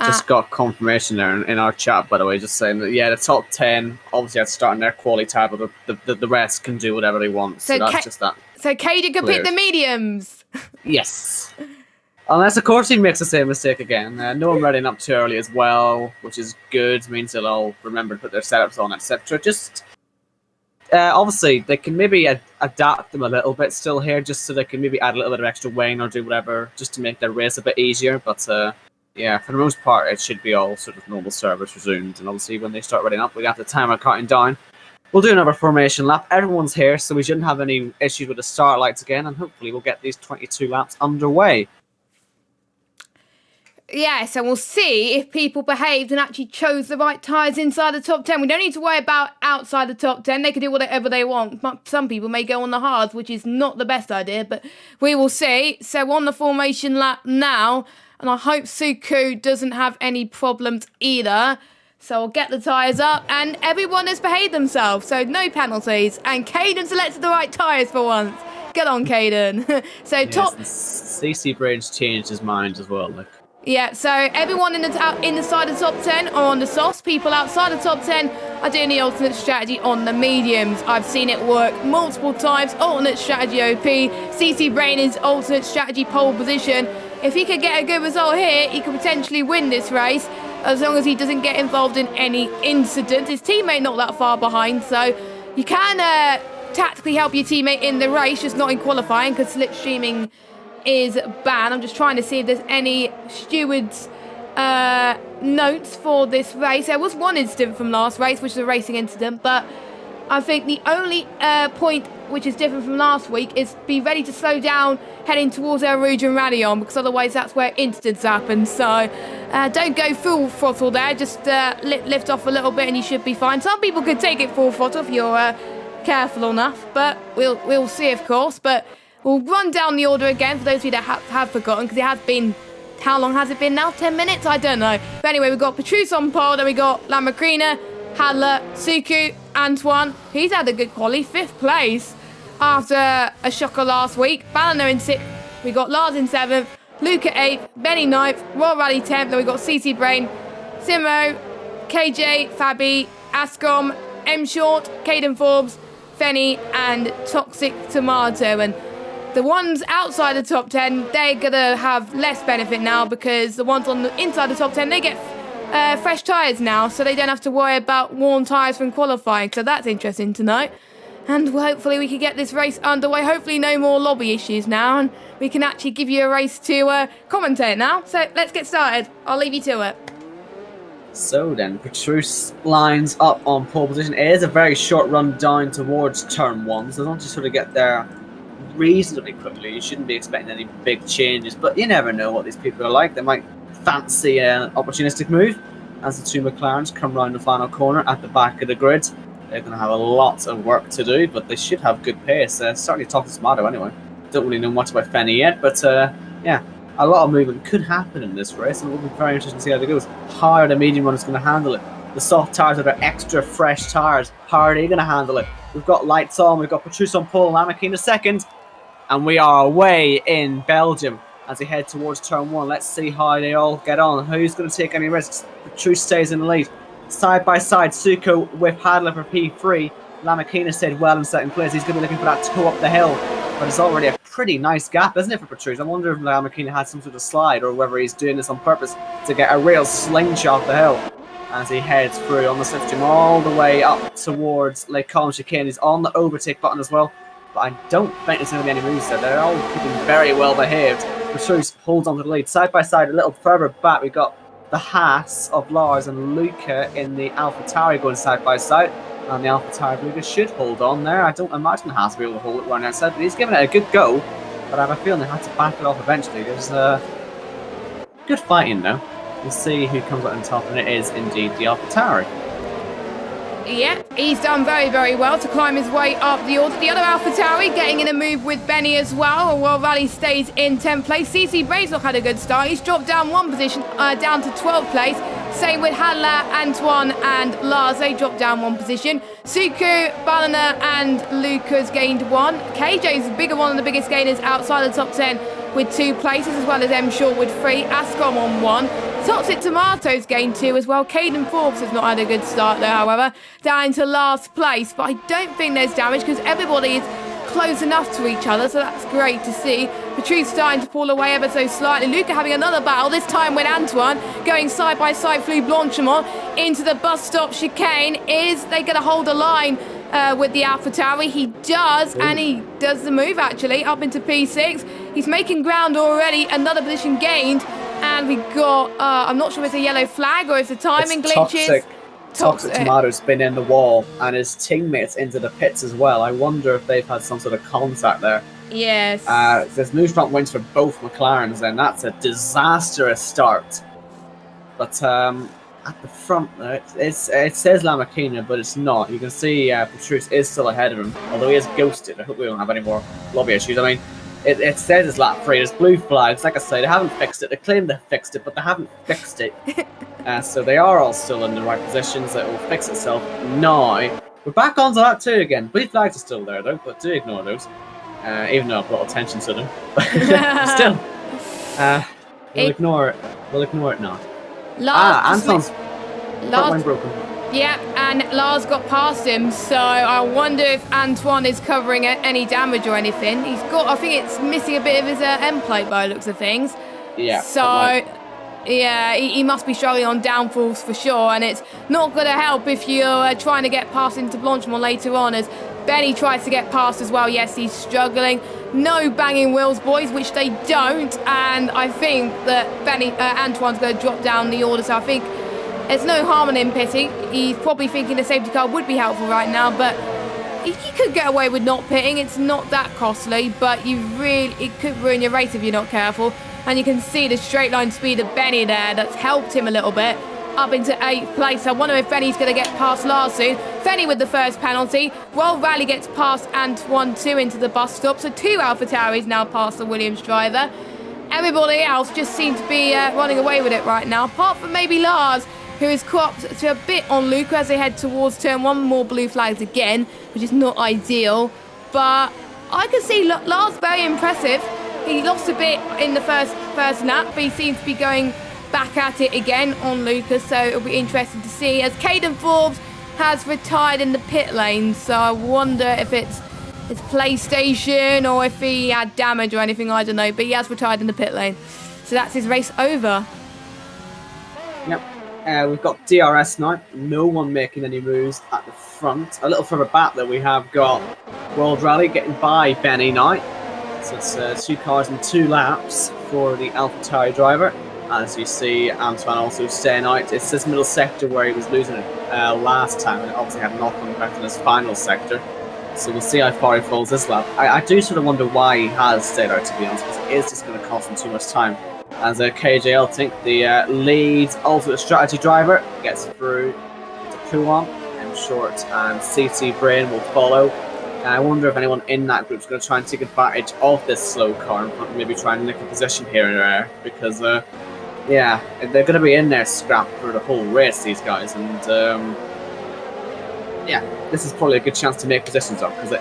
Just got confirmation there in our chat, by the way, just saying that, yeah, the top 10 obviously had to start in their quality tab, but the rest can do whatever they want. So that's just that. So Caden can pick the mediums. Yes. Unless, of course, he makes the same mistake again. No one readying up too early as well, which is good. Means they'll all remember to put their setups on, etc. Just, obviously, they can maybe adapt them a little bit still here, just so they can maybe add a little bit of extra wing or do whatever, just to make their race a bit easier. But, yeah, for the most part, it should be all sort of normal service resumed. And obviously, when they start running up, we got the timer counting down. We'll do another formation lap. Everyone's here, so we shouldn't have any issues with the start lights again, and hopefully we'll get these 22 laps underway. Yes, and we'll see if people behaved and actually chose the right tyres inside the top 10. We don't need to worry about outside the top 10. They can do whatever they want. Some people may go on the hards, which is not the best idea, but we will see. So on the formation lap now, and I hope Suku doesn't have any problems either. So I'll get the tyres up, and everyone has behaved themselves, so no penalties. And Caden selected the right tyres for once. Get on, Caden. So yes, top... CC Brain's changed his mind as well, look. Yeah, so everyone in the side of the top 10 are on the softs. People outside the top 10 are doing the alternate strategy on the mediums. I've seen it work multiple times. Alternate strategy OP. CC Brain is alternate strategy pole position. If he could get a good result here, he could potentially win this race, as long as he doesn't get involved in any incident. His teammate not that far behind, so you can tactically help your teammate in the race, just not in qualifying, because slipstreaming is banned. I'm just trying to see if there's any stewards' notes for this race. There was one incident from last race, which is a racing incident, but I think the only point which is different from last week is be ready to slow down heading towards El Rouge and Radion, because otherwise that's where incidents happen. So don't go full throttle there, just lift off a little bit and you should be fine. Some people could take it full throttle if you're careful enough, but we'll see, of course. But we'll run down the order again for those of you that have forgotten, because it has been, how long has it been now? 10 minutes? I don't know. But anyway, we've got Petrus on pole, then we got Lamakrina, Hadler, Suku, Antoine. He's had a good quali, 5th place after a shocker last week. Balliner in 6th. We got Lars in 7th, Luke at 8th, Benny 9th, Royal Rally 10th. Then we got CC Brain, Simo, KJ, Fabi, Ascom, M Short, Caden Forbes, Fenny, and Toxic Tomato. And the ones outside the top 10, they're going to have less benefit now, because the ones on the inside the top 10, they get fresh tyres now, so they don't have to worry about worn tyres from qualifying. So that's interesting to know. And hopefully we can get this race underway. Hopefully no more lobby issues now, and we can actually give you a race to commentate now. So let's get started. I'll leave you to it. So then, Petrus lines up on pole position. It is a very short run down towards turn 1, so don't just sort of get there reasonably quickly. You shouldn't be expecting any big changes, but you never know what these people are like. They might fancy an opportunistic move as the two McLarens come round the final corner at the back of the grid. They're going to have a lot of work to do, but they should have good pace. Certainly Toxic Tomato anyway. Don't really know much about Fenny yet, but yeah, a lot of movement could happen in this race, and it will be very interesting to see how it goes. How are the medium runners going to handle it? The soft tyres are their extra fresh tyres. How are they going to handle it? We've got lights on, we've got Petrus on pole, Lamakina second, and we are away in Belgium as we head towards turn 1. Let's see how they all get on. Who's going to take any risks? Petrus stays in the lead. Side by side, Suko with Hadler for P3. Lamakina stayed well in second place. He's going to be looking for that toe up the hill, but it's already a pretty nice gap, isn't it, for Petrus? I wonder if Lamakina had some sort of slide, or whether he's doing this on purpose to get a real slingshot the hill as he heads through on the slipstream all the way up towards Lake Colin chicane. He's on the overtake button as well, but I don't think there's going to be any moves there. They're all keeping very well behaved. Petrus holds on to the lead. Side by side, a little further back, we've got the Haas of Lars and Luca in the AlphaTauri going side by side. And the AlphaTauri Luca should hold on there. I don't imagine Haas will be able to hold it right outside, but he's giving it a good go. But I have a feeling they have to back it off eventually. There's good fighting though. We'll see who comes out on top, and it is indeed the AlphaTauri. Yeah, he's done very, very well to climb his way up the order. The other AlphaTauri getting in a move with Benny as well. World Rally stays in 10th place. CC Bracelock had a good start. He's dropped down one position, down to 12th place. Same with Hadler, Antoine, and Lars. They dropped down one position. Suku, Balliner, and Lucas gained 1. KJ's one of the biggest gainers outside the top 10 with 2 places, as well as M Short with 3. Ascom on 1. Toxic Tomatoes gained 2 as well. Caden Forbes has not had a good start there, however, down into last place. But I don't think there's damage, because everybody is close enough to each other, so that's great to see. Petrus starting to pull away ever so slightly. Luca having another battle, this time with Antoine, going side by side through Blanchimont into the bus stop chicane. Is they going to hold a line with the AlphaTauri? He does, and he does the move actually, up into P6. He's making ground already, another position gained. And we got, I'm not sure if it's a yellow flag or if the timing glitches. Toxic Tomato's been in the wall and his teammates into the pits as well. I wonder if they've had some sort of contact there. Yes. There's new front wings for both McLarens, and that's a disastrous start. But at the front there, it says Lamborghini, but it's not. You can see Patrus is still ahead of him, although he is ghosted. I hope we don't have any more lobby issues. I mean, it says it's lap 3. There's blue flags. Like I say, they haven't fixed it. They claim they fixed it, but they haven't fixed it. So they are all still in the right positions. It will fix itself now. We're back onto lap 2 again. Blue flags are still there, though, but do ignore those. Even though I've brought attention to them. Still. We'll ignore it. We'll ignore it now. Anton's front wing broken. Yeah, and Lars got past him, so I wonder if Antoine is covering any damage or anything. He's got, I think it's missing a bit of his end plate by the looks of things. Yeah. So, yeah, he must be struggling on downforce for sure, and it's not going to help if you're trying to get past into Blanchimont later on, as Benny tries to get past as well. Yes, he's struggling. No banging wheels, boys, which they don't, and I think that Antoine's going to drop down the order, so I think there's no harm in him pitting. He's probably thinking a safety car would be helpful right now, but he could get away with not pitting. It's not that costly, but it could ruin your race if you're not careful. And you can see the straight line speed of Benny there. That's helped him a little bit up into 8th place. I wonder if Benny's going to get past Lars soon. Fenny with the first penalty. Roll Rally gets past Antoine too into the bus stop. So 2 AlphaTauris now past the Williams driver. Everybody else just seems to be running away with it right now, apart from maybe Lars, who is caught up to a bit on Luca as they head towards turn 1. More blue flags again, which is not ideal. But I can see Lars very impressive. He lost a bit in the first lap, but he seems to be going back at it again on Luca, so it'll be interesting to see. As Caden Forbes has retired in the pit lane, so I wonder if it's his PlayStation or if he had damage or anything, I don't know, but he has retired in the pit lane. So that's his race over. Yep. We've got DRS now. No one making any moves at the front. A little further back though, we have got World Rally getting by Benny now. So it's 2 cars in 2 laps for the AlphaTauri driver. As you see, Antoine also staying out. It's this middle sector where he was losing it last time, and it obviously had knock-on effect in his final sector. So we'll see how far he falls this lap. I do sort of wonder why he has stayed out, to be honest, because it is just going to cost him too much time. As KJL think the lead ultimate strategy driver gets through to Pouan, M Short and CC Brain will follow. I wonder if anyone in that group is going to try and take advantage of this slow car and maybe try and nick a position here and there, because yeah, they're going to be in there scrap for the whole race, these guys, and yeah, this is probably a good chance to make positions up, because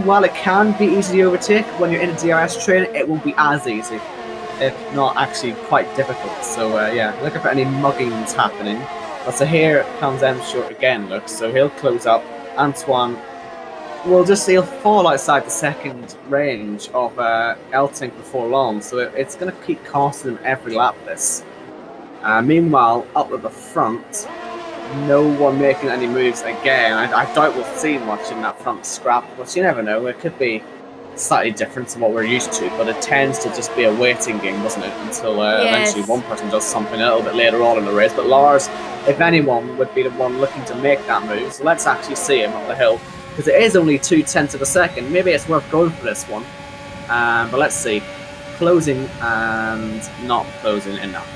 while it can be easy to overtake when you're in a DRS train, it won't be as easy, if not actually quite difficult. So yeah, looking for any muggings happening. But so here comes M Short again, look, so he'll close up. Antoine he'll fall outside the second range of Eltink before long, so it's going to keep costing him every lap this. Meanwhile, up at the front, no one making any moves again. I doubt we'll see much in that front scrap, but you never know. It could be slightly different to what we're used to, but it tends to just be a waiting game, doesn't it? Until eventually one person does something a little bit later on in the race. But Lars, if anyone, would be the one looking to make that move. So let's actually see him up the hill, because it is only 0.2 of a second. Maybe it's worth going for this one. But let's see. Closing and not closing enough.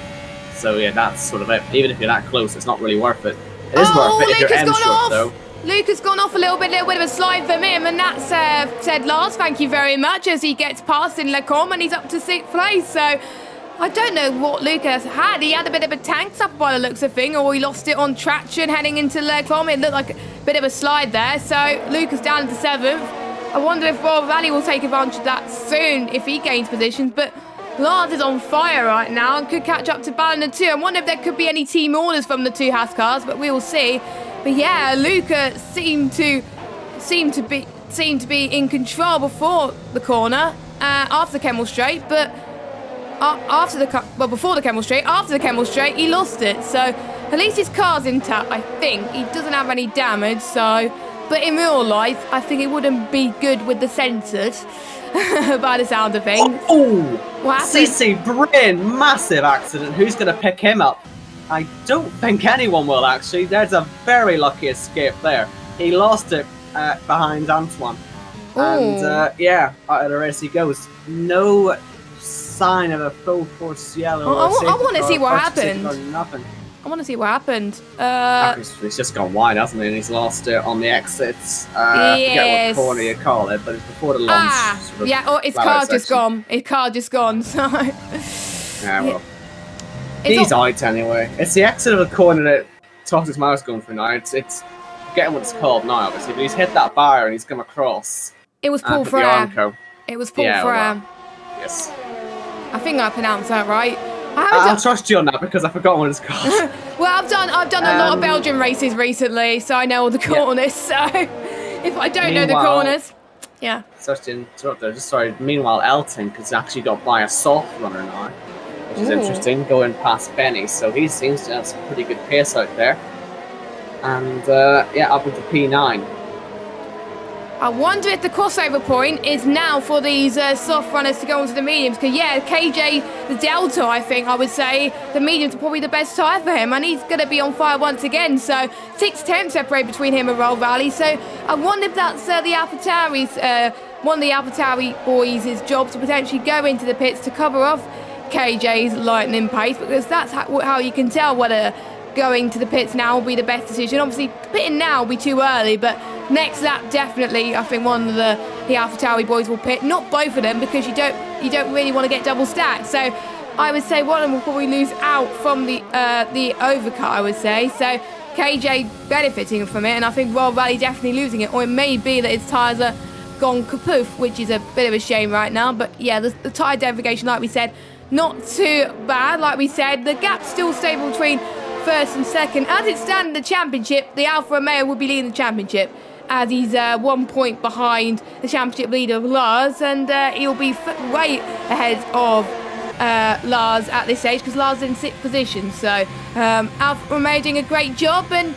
So yeah, that's sort of it. Even if you're that close, it's not really worth it. It is worth it if you're M Short, though. Luke has gone off a little bit of a slide from him, and that's said Lars, thank you very much, as he gets past in Lecombe, and he's up to 6th place. So I don't know what Lucas had. He had a bit of a tank up by the looks of thing, or he lost it on traction heading into Lecombe. It looked like a bit of a slide there. So Lucas down into 7th. I wonder if Royal Valley will take advantage of that soon if he gains positions. But Lars is on fire right now and could catch up to Ballon too. I wonder if there could be any team orders from the 2 Haas cars, but we will see. But yeah, Luca seemed to be in control before the corner, after the Kemmel Straight, but before the Kemmel Straight, after the Kemmel Straight, he lost it. So at least his car's intact, I think. He doesn't have any damage, so. But in real life, I think it wouldn't be good with the sensors, by the sound of things. Oh! CC Bryn, massive accident. Who's going to pick him up? I don't think anyone will, actually. There's a very lucky escape there. He lost it behind Antoine. And yeah, out of the race he goes. No sign of a full force yellow. I want to see what happened. Nothing. I want to see what happened. He's just gone wide, hasn't he? And he's lost it on the exits. I forget what corner you call it, but it's before the launch. Yeah, oh, his car just gone. His car just gone, so... Yeah, well. He's out anyway. It's the exit of the corner that Toss's mouse going for now. It's getting what it's called now, obviously, but he's hit that bar and he's come across. It was Paul Ferrer. It was Paul Ferrer. Yes. I think I pronounced that right. I'll trust you on that because I forgot what it's called. Well, I've done a lot of Belgian races recently, so I know all the corners. So if I don't know the corners, yeah. Sorry to interrupt there. Just sorry. Meanwhile, Elton has actually got by a soft runner now, which is interesting, going past Benny. So he seems to have some pretty good pace out there. And yeah, up into P9. I wonder if the crossover point is now for these soft runners to go onto the mediums. Because, yeah, KJ, the Delta, I think, I would say, the mediums are probably the best tyre for him. And he's going to be on fire once again. So, 6 tenths separate between him and Roll Valley. So, I wonder if that's the AlphaTauri's, one of the AlphaTauri boys' job to potentially go into the pits to cover off KJ's lightning pace. Because that's how you can tell whether going to the pits now will be the best decision. Obviously, pitting now will be too early, but next lap definitely, I think one of the AlphaTauri boys will pit. Not both of them, because you don't really want to get double stacked. So I would say one of them will probably lose out from the overcut, I would say. So KJ benefiting from it, and I think Royal Valley definitely losing it. Or it may be that his tyres are gone kapoof, which is a bit of a shame right now. But yeah, the tyre degradation, like we said, not too bad. Like we said, the gap's still stable between first and second. As it stands in the championship, the Alfa Romeo will be leading the championship, as he's 1 point behind the championship leader, Lars, and he'll be way ahead of Lars at this stage, because Lars is in 6th position. So Alfa Romeo doing a great job, and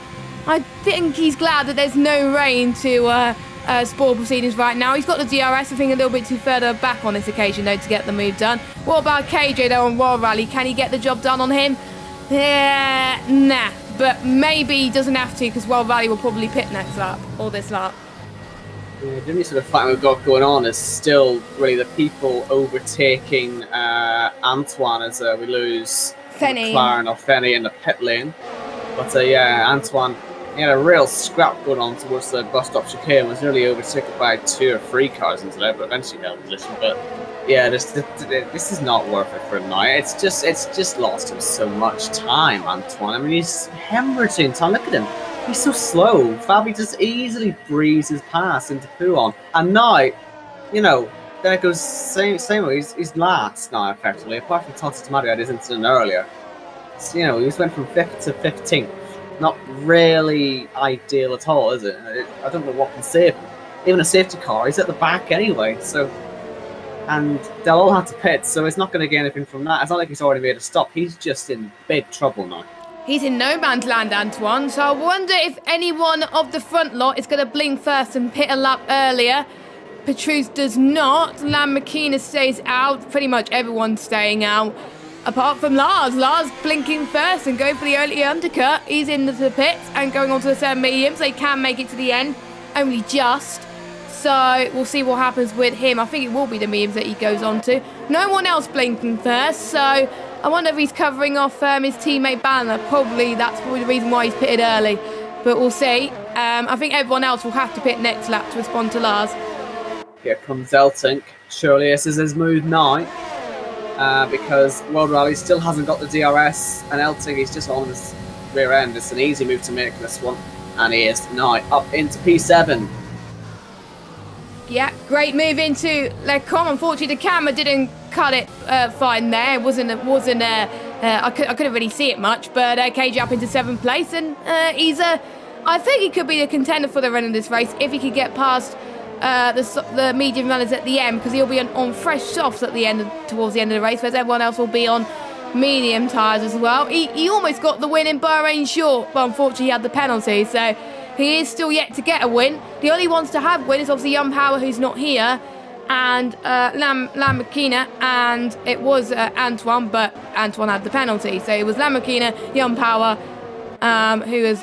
I think he's glad that there's no rain to spoil proceedings right now. He's got the DRS, I think, a little bit too further back on this occasion, though, to get the move done. What about KJ, though, on Royal Rally? Can he get the job done on him? Yeah, nah. But maybe he doesn't have to, because Royal Valley will probably pit next lap, or this lap. Yeah, the only sort of fight we've got going on is still really the people overtaking Antoine as we lose McLaren or Fenny in the pit lane. But yeah, Antoine, he had a real scrap going on towards the bus stop chicane, was nearly overtaken by 2 or 3 cars into there, but eventually held position. But yeah, this is not worth it for him now. It's just lost him so much time, Antoine. I mean, he's hemorrhaging time. Look at him. He's so slow. Fabi just easily breezes past into Pouon. And now, you know, there goes same way. He's last now, effectively. Apart from Tati Tomato had his incident earlier. So, you know, he just went from 5th to 15th. Not really ideal at all, is it? I don't know what can save him. Even a safety car, he's at the back anyway, so... And they'll all have to pit, so it's not going to get anything from that. It's not like he's already made a stop. He's just in big trouble now. He's in no man's land, Antoine, so I wonder if anyone of the front lot is going to blink first and pit a lap earlier. Petrus does not. Lamborghini stays out. Pretty much everyone's staying out. Apart from Lars. Lars blinking first and going for the early undercut. He's into the pits and going on to the 7 mediums. They can make it to the end. Only just. So we'll see what happens with him. I think it will be the mediums that he goes on to. No one else blinking first. So I wonder if he's covering off his teammate Banner. That's probably the reason why he's pitted early. But we'll see. I think everyone else will have to pit next lap to respond to Lars. Here comes Eltink. Surely this is his move now. Because World Rally still hasn't got the DRS, and Elting is just on his rear end. It's an easy move to make this one, and he is now up into P7. Yeah, great move into Lecom. Unfortunately, the camera didn't cut it fine there. It wasn't. I couldn't really see it much, but KJ up into 7th place, and I think he could be a contender for the run of this race if he could get past the medium runners at the end, because he'll be on fresh softs at the end, towards the end of the race, whereas everyone else will be on medium tyres as well. He almost got the win in Bahrain short, but unfortunately he had the penalty, so he is still yet to get a win. The only ones to have win is obviously Young Power, who's not here, and Lamborghini, and it was Antoine, but Antoine had the penalty. So it was Lamborghini, Young Power, who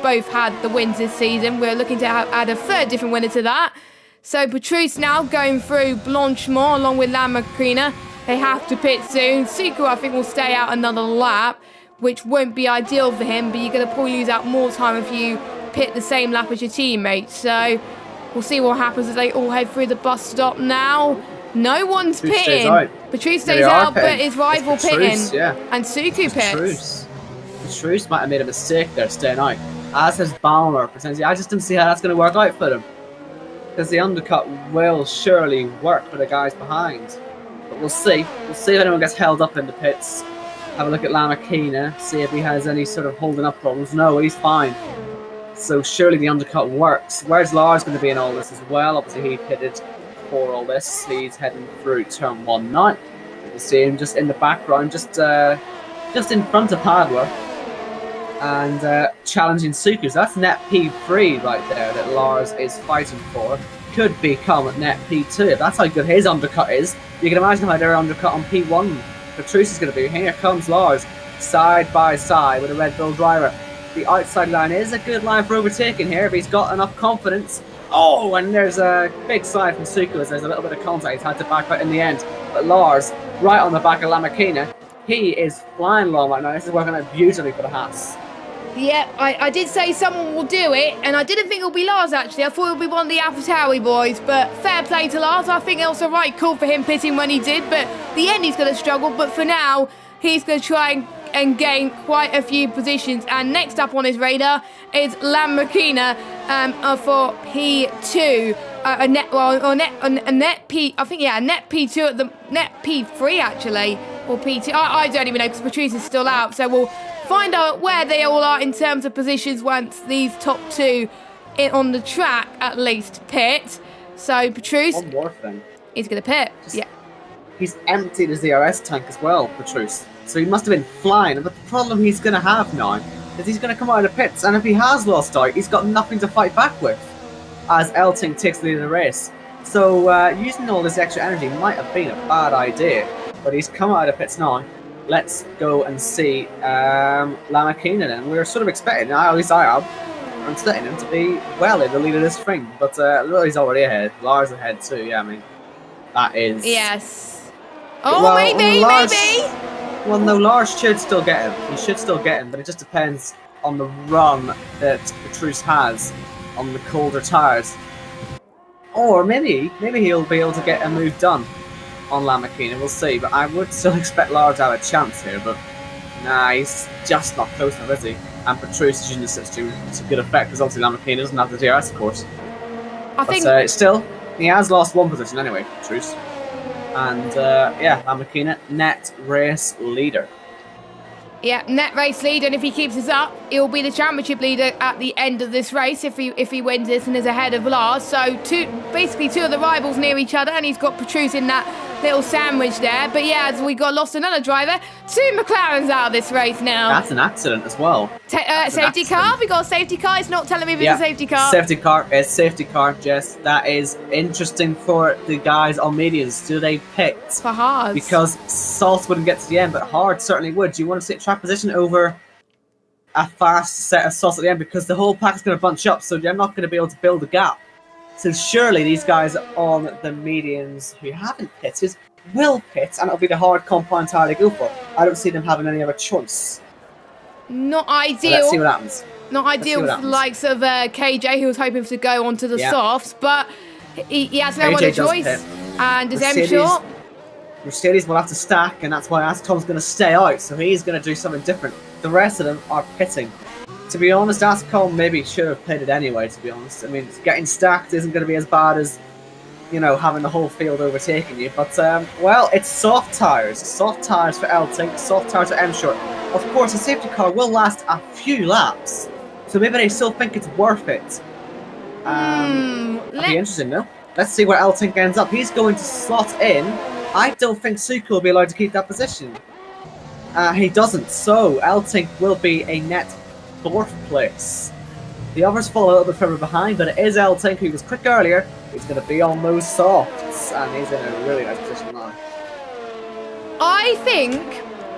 both had the wins this season. We're looking to add a third different winner to that. So Patrice now going through Blanchemont along with Lamborghini. They have to pit soon. Suku, I think, will stay out another lap, which won't be ideal for him, but you're going to probably lose out more time if you pit the same lap as your teammates. So we'll see what happens as they all head through the bus stop now. No one's pitting. Patrice stays out, but his rival pitting. Yeah. And Suku pits. Patrice might have made a mistake there staying out. As has Balmer, potentially. I just didn't see how that's going to work out for them. Because the undercut will surely work for the guys behind. But we'll see. We'll see if anyone gets held up in the pits. Have a look at Lamborghini, see if he has any sort of holding up problems. No, he's fine. So surely the undercut works. Where's Lars going to be in all this as well? Obviously he pitted for all this. He's heading through turn 1 now. You see him just in the background, just in front of Hardware. And challenging Suku. So that's net P3 right there that Lars is fighting for. Could become net P2 if that's how good his undercut is. You can imagine how their undercut on P1 Patrice is going to be. Here comes Lars, side by side with a Red Bull driver. The outside line is a good line for overtaking here if he's got enough confidence. Oh, and there's a big slide from Suku as there's a little bit of contact. He's had to back out in the end. But Lars, right on the back of Lamborghini, he is flying along right now. This is working out beautifully for the Haas. Yeah, I did say someone will do it, and I didn't think it would be Lars, actually. I thought it would be one of the AlphaTauri boys, but fair play to Lars. I think it was the right call for him pitting when he did, but the end he's going to struggle. But for now, he's going to try and gain quite a few positions. And next up on his radar is Lamborghini for P2. Net P2 at the net P3 actually, or P2. I don't even know because Patrice is still out, so we'll find out where they all are in terms of positions once these top two on the track at least pit. So Patrice, one more thing, he's going to pit. He's emptied his DRS tank as well, Patrice. So he must have been flying. But the problem he's going to have now is he's going to come out of the pits, and if he has lost out, he's got nothing to fight back with. As Elting takes the lead in the race. So using all this extra energy might have been a bad idea, but he's come out of the pits now. Let's go and see Lamborghini then. We're sort of expecting, at least I am, I'm expecting him to be well in the lead of this thing, but he's already ahead. Lars ahead too, yeah, I mean, that is... Yes. Oh, well, maybe. Well, no, Lars should still get him. He should still get him, but it just depends on the run that Patrice has on the colder tyres. Or maybe he'll be able to get a move done on Lamborghini, we'll see. But I would still expect Lars to have a chance here, but nah, he's just not close enough, is he? And Patrice is using the system to good effect, because obviously Lamborghini doesn't have the DRS, of course. But still, he has lost one position anyway, Patrice. And yeah, Lamborghini, net race leader. Yeah, net race leader, and if he keeps this up, he'll be the championship leader at the end of this race if he wins this and is ahead of Lars. So basically two of the rivals near each other, and he's got Patrice in that little sandwich there. But yeah, as we lost another driver, 2 McLarens out of this race now. That's an accident as well. Safety car? We got a safety car? It's not telling me if it's a safety car. Safety car. It's safety car, Jess. That is interesting for the guys on mediums. Do they pit? For Hards. Because Salt wouldn't get to the end, but Hard certainly would. Do you want to sit track position over a fast set of Salt at the end? Because the whole pack is going to bunch up, so they're not going to be able to build a gap. So surely these guys on the mediums who haven't pitted will pit, and it'll be the hard compound tire they go for. I don't see them having any other choice. Not ideal. So let's see what happens. Not ideal for the likes of KJ, who was hoping to go onto the softs, but he has no other choice. And is M short? Mercedes will have to stack, and that's why Aston's going to stay out, so he's going to do something different. The rest of them are pitting. To be honest, Ascom maybe should have pitted anyway, to be honest. I mean, getting stacked isn't going to be as bad as, you know, having the whole field overtaking you. But, well, it's soft tyres. Soft tyres for Elting, soft tyres for M-Short. Of course, a safety car will last a few laps, so maybe they still think it's worth it. That'd be interesting, though. Let's see where Elting ends up. He's going to slot in. I don't think Suku will be allowed to keep that position. He doesn't, so Elting will be a net 4th place. The others fall a little bit further behind, but it is L-Tank who was quick earlier. He's going to be on those softs, and he's in a really nice position now. I think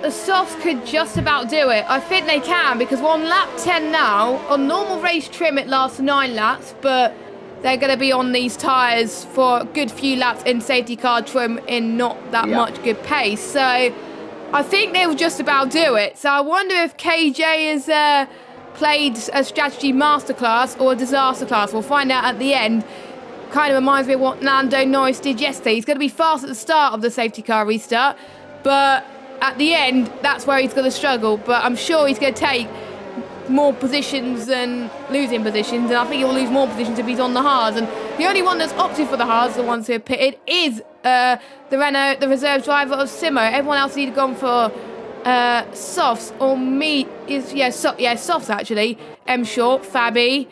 the softs could just about do it. I think they can, because we're on lap 10 now. On normal race trim, it lasts 9 laps, but they're going to be on these tyres for a good few laps in safety car trim in not that much good pace. So I think they'll just about do it. So I wonder if KJ has played a strategy masterclass or a disaster class. We'll find out at the end. Kind of reminds me of what Lando Norris did yesterday. He's going to be fast at the start of the safety car restart, but at the end, that's where he's going to struggle. But I'm sure he's going to take more positions than losing positions, and I think he'll lose more positions if he's on the hards. And the only one that's opted for the hards, the ones who are pitted, is the reserve driver of Simo. Everyone else has either gone for softs or softs actually. M Short, Fabi,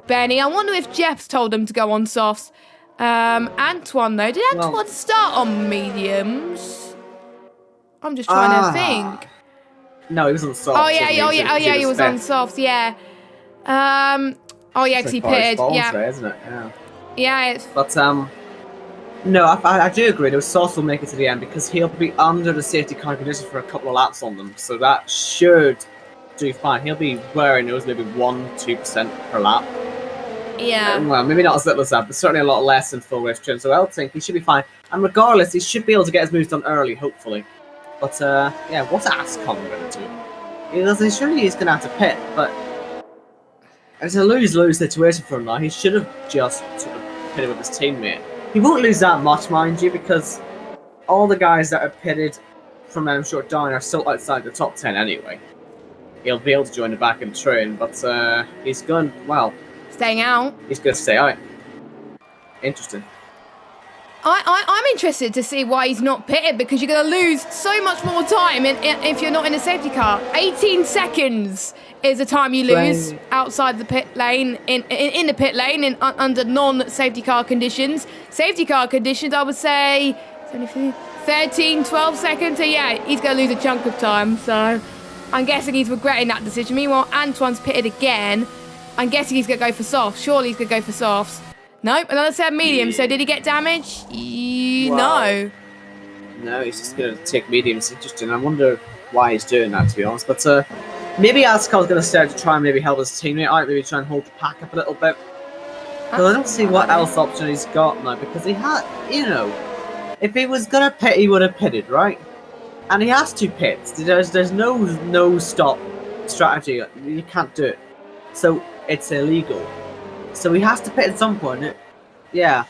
Benny. I wonder if Jeff's told them to go on softs. Antoine though, did Antoine start on mediums? I'm just trying to think. No, he was on softs. Oh yeah, he was on softs. Yeah. Because he pitted. Yeah, today, isn't it? Yeah. It's... But no, I do agree. Those softs will make it to the end because he'll be under the safety car condition for a couple of laps on them, so that should do fine. He'll be wearing those maybe 1-2% per lap. Yeah. Well, maybe not as little as that, but certainly a lot less than full race trim. So I think he should be fine. And regardless, he should be able to get his moves done early, hopefully. But yeah, what's Ascom going to do? Surely he's going to have to pit, but it's a lose-lose situation for him now. He should have just sort of pitted with his teammate. He won't lose that much, mind you, because all the guys that are pitted from short down are still outside the top 10 anyway. He'll be able to join the back of the train, but he's going, well... Staying out. He's going to stay out. Interesting. I'm interested to see why he's not pitted, because you're going to lose so much more time if you're not in a safety car. 18 seconds is the time you lose outside the pit lane, in the pit lane, under non-safety car conditions. Safety car conditions, I would say 13, 12 seconds. So yeah, he's going to lose a chunk of time. So I'm guessing he's regretting that decision. Meanwhile, Antoine's pitted again. I'm guessing he's going to go for softs. Surely he's going to go for softs. Nope, another set of mediums. So did he get damage? No. No, he's just going to take mediums. Interesting. I wonder why he's doing that, to be honest. But maybe Ascal's going to start to try and maybe help his teammate out. Maybe try and hold the pack up a little bit. Because I don't see what else option he's got now. Because he had, if he was going to pit, he would have pitted, right? And he has to pit. There's no stop strategy. You can't do it. So it's illegal. So he has to pit at some point. Yeah.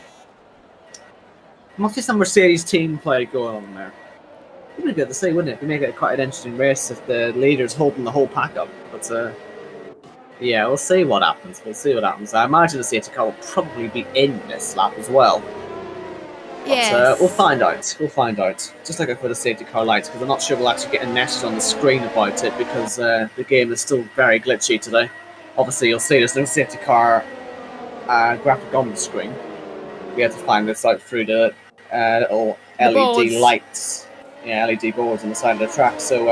Must be some Mercedes team play going on there. It would be good to see, wouldn't it? It'd make it quite an interesting race if the leader's holding the whole pack up. But yeah, we'll see what happens. I imagine the safety car will probably be in this lap as well. But we'll find out. Just like for the safety car lights, because I'm not sure we'll actually get a message on the screen about it, because the game is still very glitchy today. Obviously, you'll see there's no safety car graphic on the screen. We had to find this out through the little LED boards. Lights. Yeah, LED boards on the side of the track. So,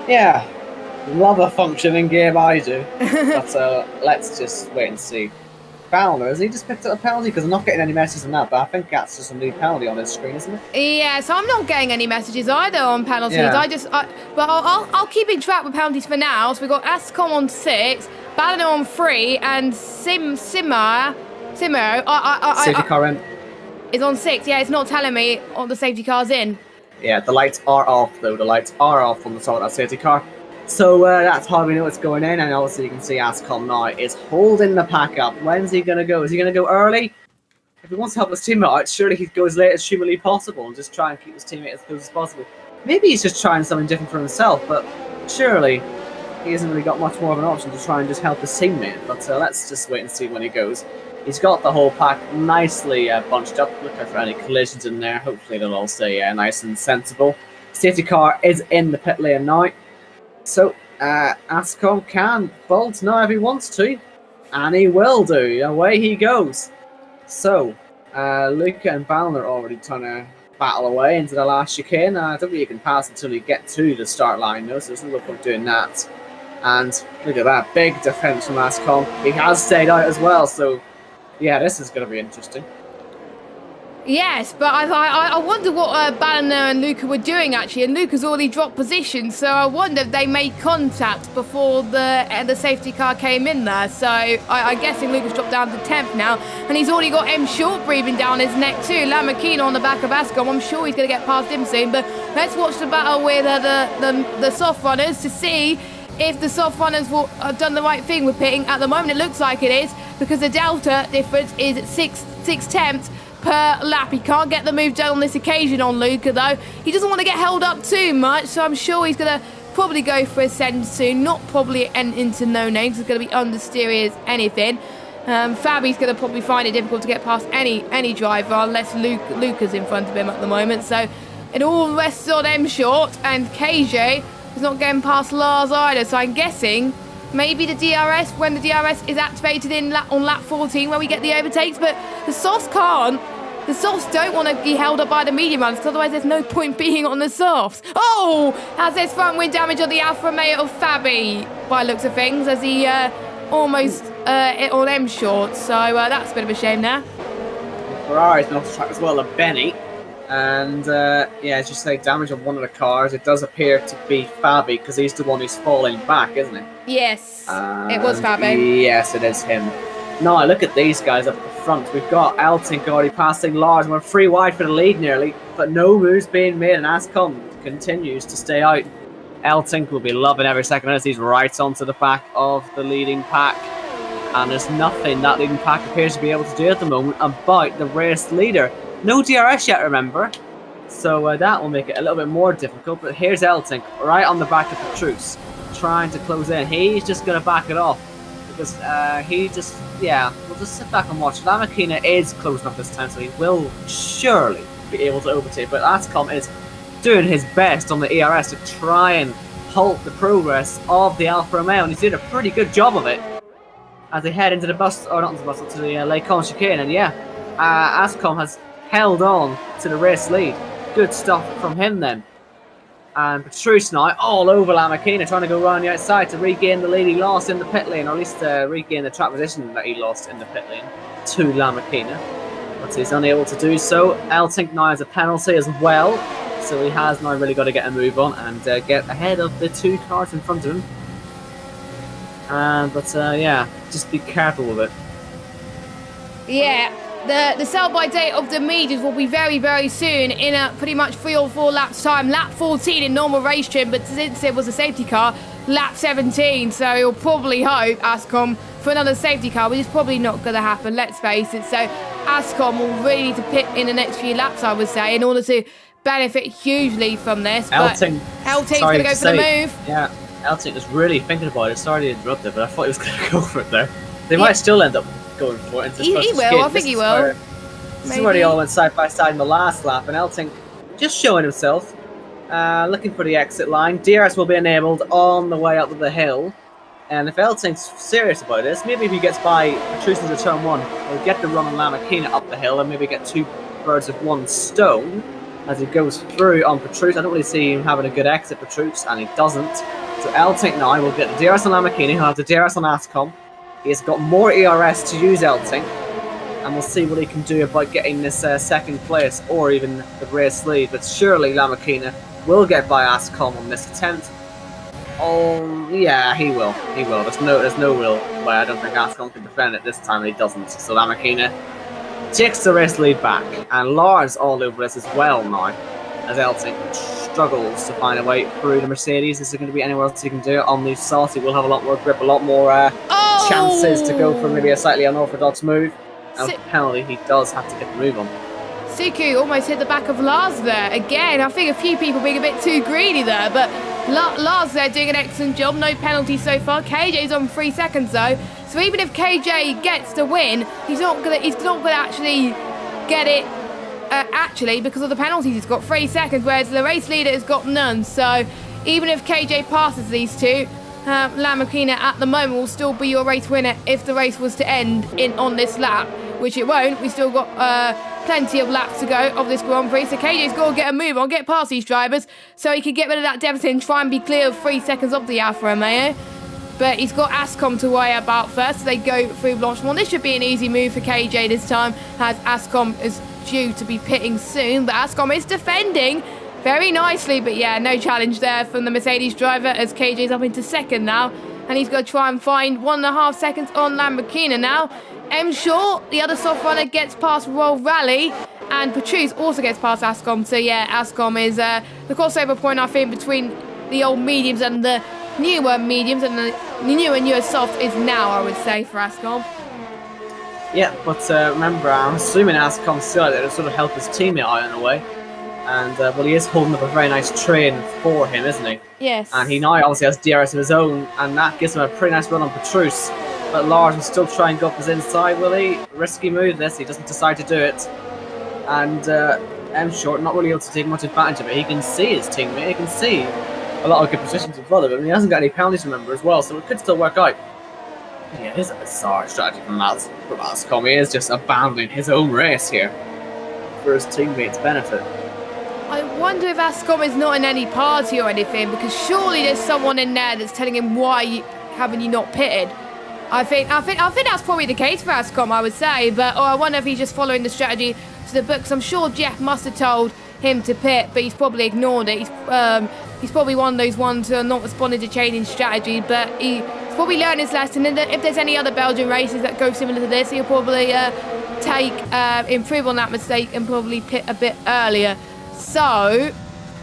yeah, love a functioning game, I do. But let's just wait and see. Fowler, has he just picked up a penalty? Because I'm not getting any messages on that, but I think that's just a new penalty on his screen, isn't it? Yeah, so I'm not getting any messages either on penalties. Yeah. But I'll keep in track with penalties for now. So we've got Ascom on 6, Balliner on 3, and Simo safety car in. Is on 6. Yeah, it's not telling me all the safety car's in. Yeah, the lights are off though. The lights are off on the top of that safety car. So that's how we know it's going in, and obviously you can see Ascom now is holding the pack up. When's he going to go? Is he going to go early? If he wants to help his teammate out, surely he'd go as late as humanly possible and just try and keep his teammate as close as possible. Maybe he's just trying something different for himself, but surely he hasn't really got much more of an option to try and just help his teammate. But let's just wait and see when he goes. He's got the whole pack nicely bunched up. Look out for any collisions in there. Hopefully they'll all stay nice and sensible. Safety car is in the pit lane now. So, Ascom can bolt now if he wants to. And he will do. Away he goes. So, Luca and Ballon are already trying to battle away into the last chicane. I don't think you can pass until you get to the start line, though, so there's no point doing that. And look at that, big defense from Ascom. He has stayed out as well, so yeah, this is going to be interesting. Yes, but I wonder what Banner and Luca were doing actually, and Luca's already dropped position, so I wonder if they made contact before the safety car came in there. So I'm guessing Luca's dropped down to 10th now, and he's already got M Short breathing down his neck too. Lamborghini on the back of Ascom. I'm sure he's going to get past him soon, but let's watch the battle with the soft runners to see if the soft runners will have done the right thing with pitting. At the moment, it looks like it is, because the delta difference is six tenths per lap. He can't get the move done on this occasion on Luca, though. He doesn't want to get held up too much, so I'm sure he's going to probably go for a send soon. Not probably into no names. It's going to be understeery as anything. Fabi's going to probably find it difficult to get past any driver unless Luca's in front of him at the moment. So it all rests on M Short, and KJ is not getting past Lars either. So I'm guessing maybe the DRS, when the DRS is activated on lap 14 where we get the overtakes, but the softs can't. The softs don't want to be held up by the medium runners, because otherwise there's no point being on the softs. Oh! Has this front wing damage on the Alfa Romeo of Fabi, by looks of things, as he almost on M Short. So that's a bit of a shame there. Ferrari's been off the track as well, and Benny. And yeah, as you say, damage on one of the cars. It does appear to be Fabi, because he's the one who's falling back, isn't it? Yes, it was Fabi. Yes, it is him. Now, look at these guys up at the front. We've got Altink already passing Lars, and we're 3 wide for the lead nearly, but no moves being made, and Ascom continues to stay out. Altink will be loving every second as he's right onto the back of the leading pack, and there's nothing that leading pack appears to be able to do at the moment about the race leader. No DRS yet, remember, so that will make it a little bit more difficult, but here's Altink right on the back of Petrus, trying to close in. He's just going to back it off, because we'll just sit back and watch. Lamborghini is close enough this time, so he will surely be able to overtake, but Ascom is doing his best on the ERS to try and halt the progress of the Alfa Romeo, and he's doing a pretty good job of it as they head into the bus, or not into the bus, to the Lake Con chicane, and yeah, Ascom has held on to the race lead. Good stuff from him then. And Petrus now all over Lamborghini, trying to go around the outside to regain the lead he lost in the pit lane, or at least regain the track position that he lost in the pit lane to Lamborghini. But he's unable to do so. Altink now has a penalty as well, so he has now really got to get a move on and get ahead of the 2 cars in front of him. Yeah, just be careful with it. Yeah. The sell-by date of the medias will be very, very soon, in a pretty much 3 or 4 laps time. Lap 14 in normal race trim, but since it was a safety car, lap 17. So he'll probably hope, Ascom, for another safety car, which is probably not going to happen, let's face it. So Ascom will really need to pit in the next few laps, I would say, in order to benefit hugely from this. Elting's going to go for the move. Yeah, Elting was really thinking about it. Sorry to interrupt it, but I thought he was going to go for it there. They might still end up going for it. He will, I think he will. This is where they all went side by side in the last lap, and Elting just showing himself, looking for the exit line. DRS will be enabled on the way up to the hill, and if Elting's serious about this, maybe if he gets by Petrus into turn 1, he'll get the run on Lamborghini up the hill and maybe get 2 birds with 1 stone as he goes through on Petrus. I don't really see him having a good exit, Petrus, and he doesn't. So Elting now will get the DRS on Lamborghini, he'll have the DRS on Ascom. He has got more ERS to use Elting, and we'll see what he can do about getting this second place or even the race lead. But surely Lamborghini will get by Ascom on this attempt. Oh yeah, he will. He will. There's no real way. I don't think Ascom can defend it this time. He doesn't. So Lamborghini takes the race lead back, and Lars all over this as well now, as Elting struggles to find a way through the Mercedes. Is there going to be anywhere else he can do it on the sauce? He will have a lot more grip, a lot more chances to go for maybe a slightly unorthodox move. And with the penalty, he does have to get the move on. Suku almost hit the back of Lars there. Again, I think a few people being a bit too greedy there, but Lars there doing an excellent job. No penalty so far. KJ's on 3 seconds though. So even if KJ gets the win, he's not gonna actually get it because of the penalties. He's got 3 seconds, whereas the race leader has got none. So even if KJ passes these two, Lamborghini at the moment will still be your race winner if the race was to end on this lap, which it won't. We still got plenty of laps to go of this Grand Prix, so KJ's got to get a move on, get past these drivers so he can get rid of that deficit and try and be clear of 3 seconds of the Alfa Romeo. but he's got Ascom to worry about first. So they go through Blanchimont. This should be an easy move for KJ this time, as Ascom is due to be pitting soon, but Ascom is defending very nicely. But yeah, no challenge there from the Mercedes driver, as KJ's up into second now, and he's going to try and find 1.5 seconds on Lamborghini now. M Short, the other soft runner, gets past World Rally, and Patrice also gets past Ascom. So yeah, Ascom is the crossover point, I think, between the old mediums and the newer mediums, and the newer soft is now, I would say, for Ascom. Yeah, but remember, I'm assuming Ascom's still out there to sort of help his teammate out in a way. And, well, he is holding up a very nice train for him, isn't he? Yes. And he now obviously has DRS of his own, and that gives him a pretty nice run on Petrus. But Lars will still try and go up his inside, will he? Risky move this, he doesn't decide to do it. And M Short not really able to take much advantage of it. He can see his teammate, he can see a lot of good positions in front of him. He hasn't got any penalties, remember, as well, so it could still work out. Yeah, it is a bizarre strategy from Ascom. He is just abandoning his own race here for his teammates' benefit. I wonder if Ascom is not in any party or anything, because surely there's someone in there that's telling him why haven't you not pitted. I think that's probably the case for Ascom, I would say, but I wonder if he's just following the strategy to the books. I'm sure Jeff must have told him to pit, but he's probably ignored it. He's probably one of those ones who are not responding to changing strategy, but he's probably learned his lesson. And if there's any other Belgian races that go similar to this, he'll probably improve on that mistake and probably pit a bit earlier. So,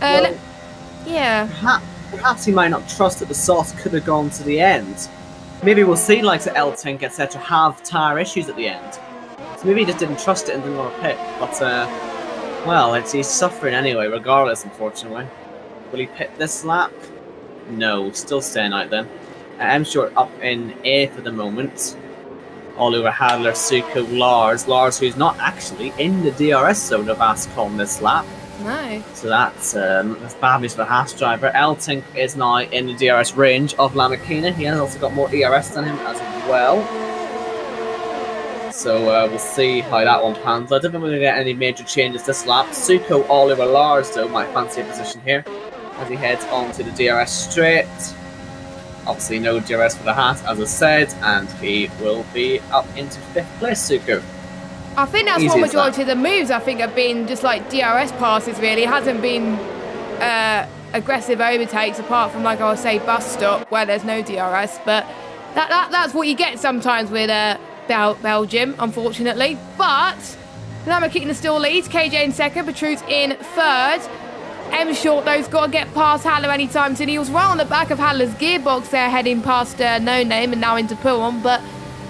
yeah. Perhaps he might not trust that the sauce could have gone to the end. Maybe we'll see like the Tunetank, etc. have tyre issues at the end. So maybe he just didn't trust it and didn't want to pit. But, well, he's suffering anyway, regardless, unfortunately. Will he pit this lap? No, still staying out then. M Short up in 8th at the moment. All over Hadler, Suko, Lars. Lars, who's not actually in the DRS zone of Ascom this lap. No. So that's bad news for the Haas driver. Tunetank is now in the DRS range of Lamborghini. He has also got more ERS than him as well. So we'll see how that one pans. I don't think we're going to get any major changes this lap. Suko all over Lars, though, might fancy a position here as he heads onto the DRS straight. Obviously no DRS for the Haas, as I said, and he will be up into 5th place, Suko. I think that's what majority of the moves, I think, have been just like DRS passes, really. It hasn't been aggressive overtakes, apart from, like I was saying, bus stop, where there's no DRS. But that's what you get sometimes with Belgium, unfortunately. But Lamborghini still leads. KJ in 2nd, Petrus in 3rd. M Short, though's got to get past Haller anytime soon. He was right on the back of Haller's gearbox there, heading past No Name and now into Pouron, but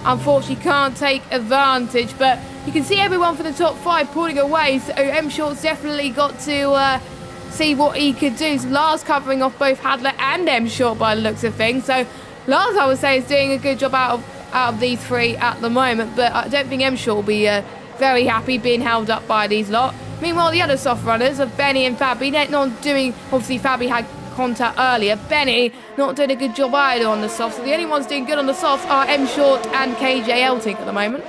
unfortunately can't take advantage. But you can see everyone for the top 5 pulling away, so M Short's definitely got to see what he could do. So Lars covering off both Hadler and M Short by the looks of things. So Lars, I would say, is doing a good job out of these 3 at the moment, but I don't think M Short will be very happy being held up by these lot. Meanwhile, the other soft runners of Benny and Fabi, they're not doing, obviously Fabi had contact earlier, Benny not doing a good job either on the softs, so the only ones doing good on the softs are M Short and KJ Tunetank at the moment.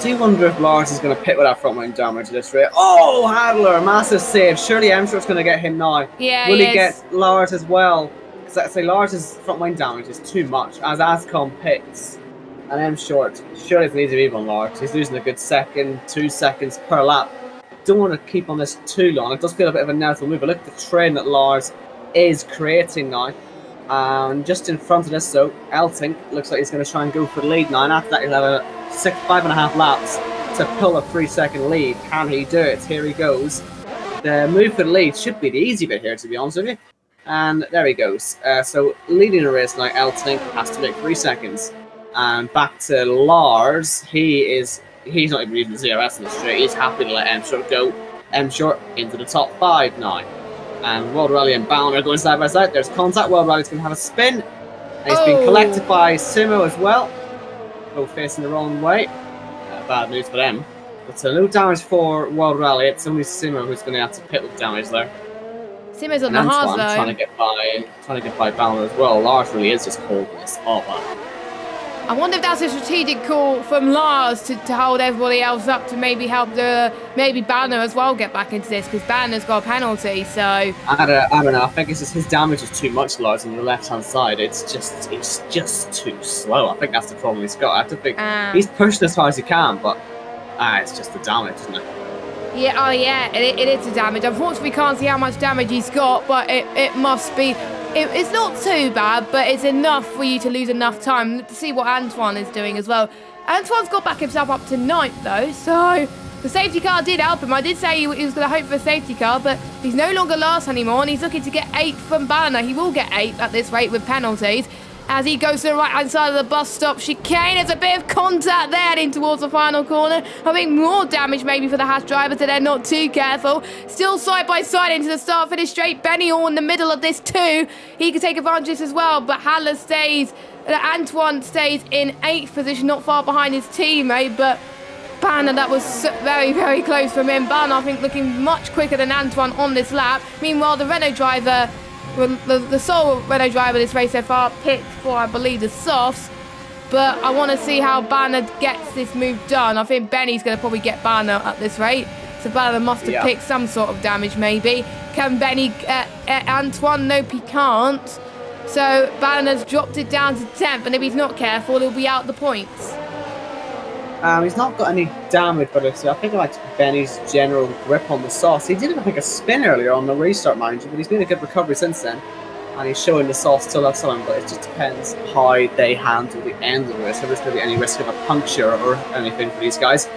Do you wonder if Lars is going to pit with that front wing damage this rate? Oh, Hadler, massive save. Surely M Short's going to get him now. Yeah, will he get Lars as well? Because I say Lars' front wing damage is too much as Ascom pits. And M Short, surely it's an easy move on Lars. He's losing a good 2 seconds per lap. Don't want to keep on this too long. It does feel a bit of a natural move, but look at the train that Lars is creating now. And just in front of this, so Tunetank looks like he's going to try and go for the lead now. And after that, he'll have 5.5 laps to pull a 3-second lead. Can he do it? Here he goes. The move for the lead should be the easy bit here, to be honest with you. And there he goes. So leading the race now, Tunetank has to make 3 seconds. And back to Lars. He's not even using the ZRS in the straight. He's happy to let M Short go. M Short into the top 5 now. And World Rally and Bound are going side by side. There's contact. World Rally's going to have a spin. And he's been collected by Simo as well. Both facing the wrong way. Bad news for them. But no damage for World Rally. It's only Simo who's going to have to pit with damage there. Simo's on the hard though. Trying to get by Bound as well. Lars really is just holding this up. I wonder if that's a strategic call from Lars to hold everybody else up to maybe help maybe Banner as well get back into this, because Banner's got a penalty. So I don't know. I think it's just his damage is too much, Lars, on the left-hand side. It's just too slow. I think that's the problem he's got. I have to think he's pushing as hard as he can, but it's just the damage, isn't it? Yeah, it is the damage. Unfortunately, we can't see how much damage he's got, but it must be. It's not too bad, but it's enough for you to lose enough time to see what Antoine is doing as well. Antoine's got back himself up to 9th, though, so the safety car did help him. I did say he was going to hope for a safety car, but he's no longer last anymore, and he's looking to get 8th from Banner. He will get 8th at this rate with penalties. As he goes to the right-hand side of the bus stop chicane, there's a bit of contact there heading towards the final corner. I think more damage maybe for the Haas drivers, so they're not too careful. Still side by side into the start-finish straight. Benny all in the middle of this too. He can take advantage of this as well, but Antoine stays in 8th position, not far behind his teammate, but Banner, that was very, very close from him. Banner, I think, looking much quicker than Antoine on this lap. Meanwhile, the Renault driver... The sole Renault driver this race so far picked for, I believe, the softs. But I want to see how Banner gets this move done. I think Benny's going to probably get Banner at this rate. So Banner must have picked some sort of damage, maybe. Can Benny get Antoine? Nope, he can't. So Banner's dropped it down to 10th. And if he's not careful, he'll be out the points. He's not got any damage, but I think I like Benny's general grip on the sauce. He did have like a spin earlier on the restart, mind you, but he's made a good recovery since then. And he's showing the sauce still has some, but it just depends how they handle the end of this. If there's going to be any risk of a puncture or anything for these guys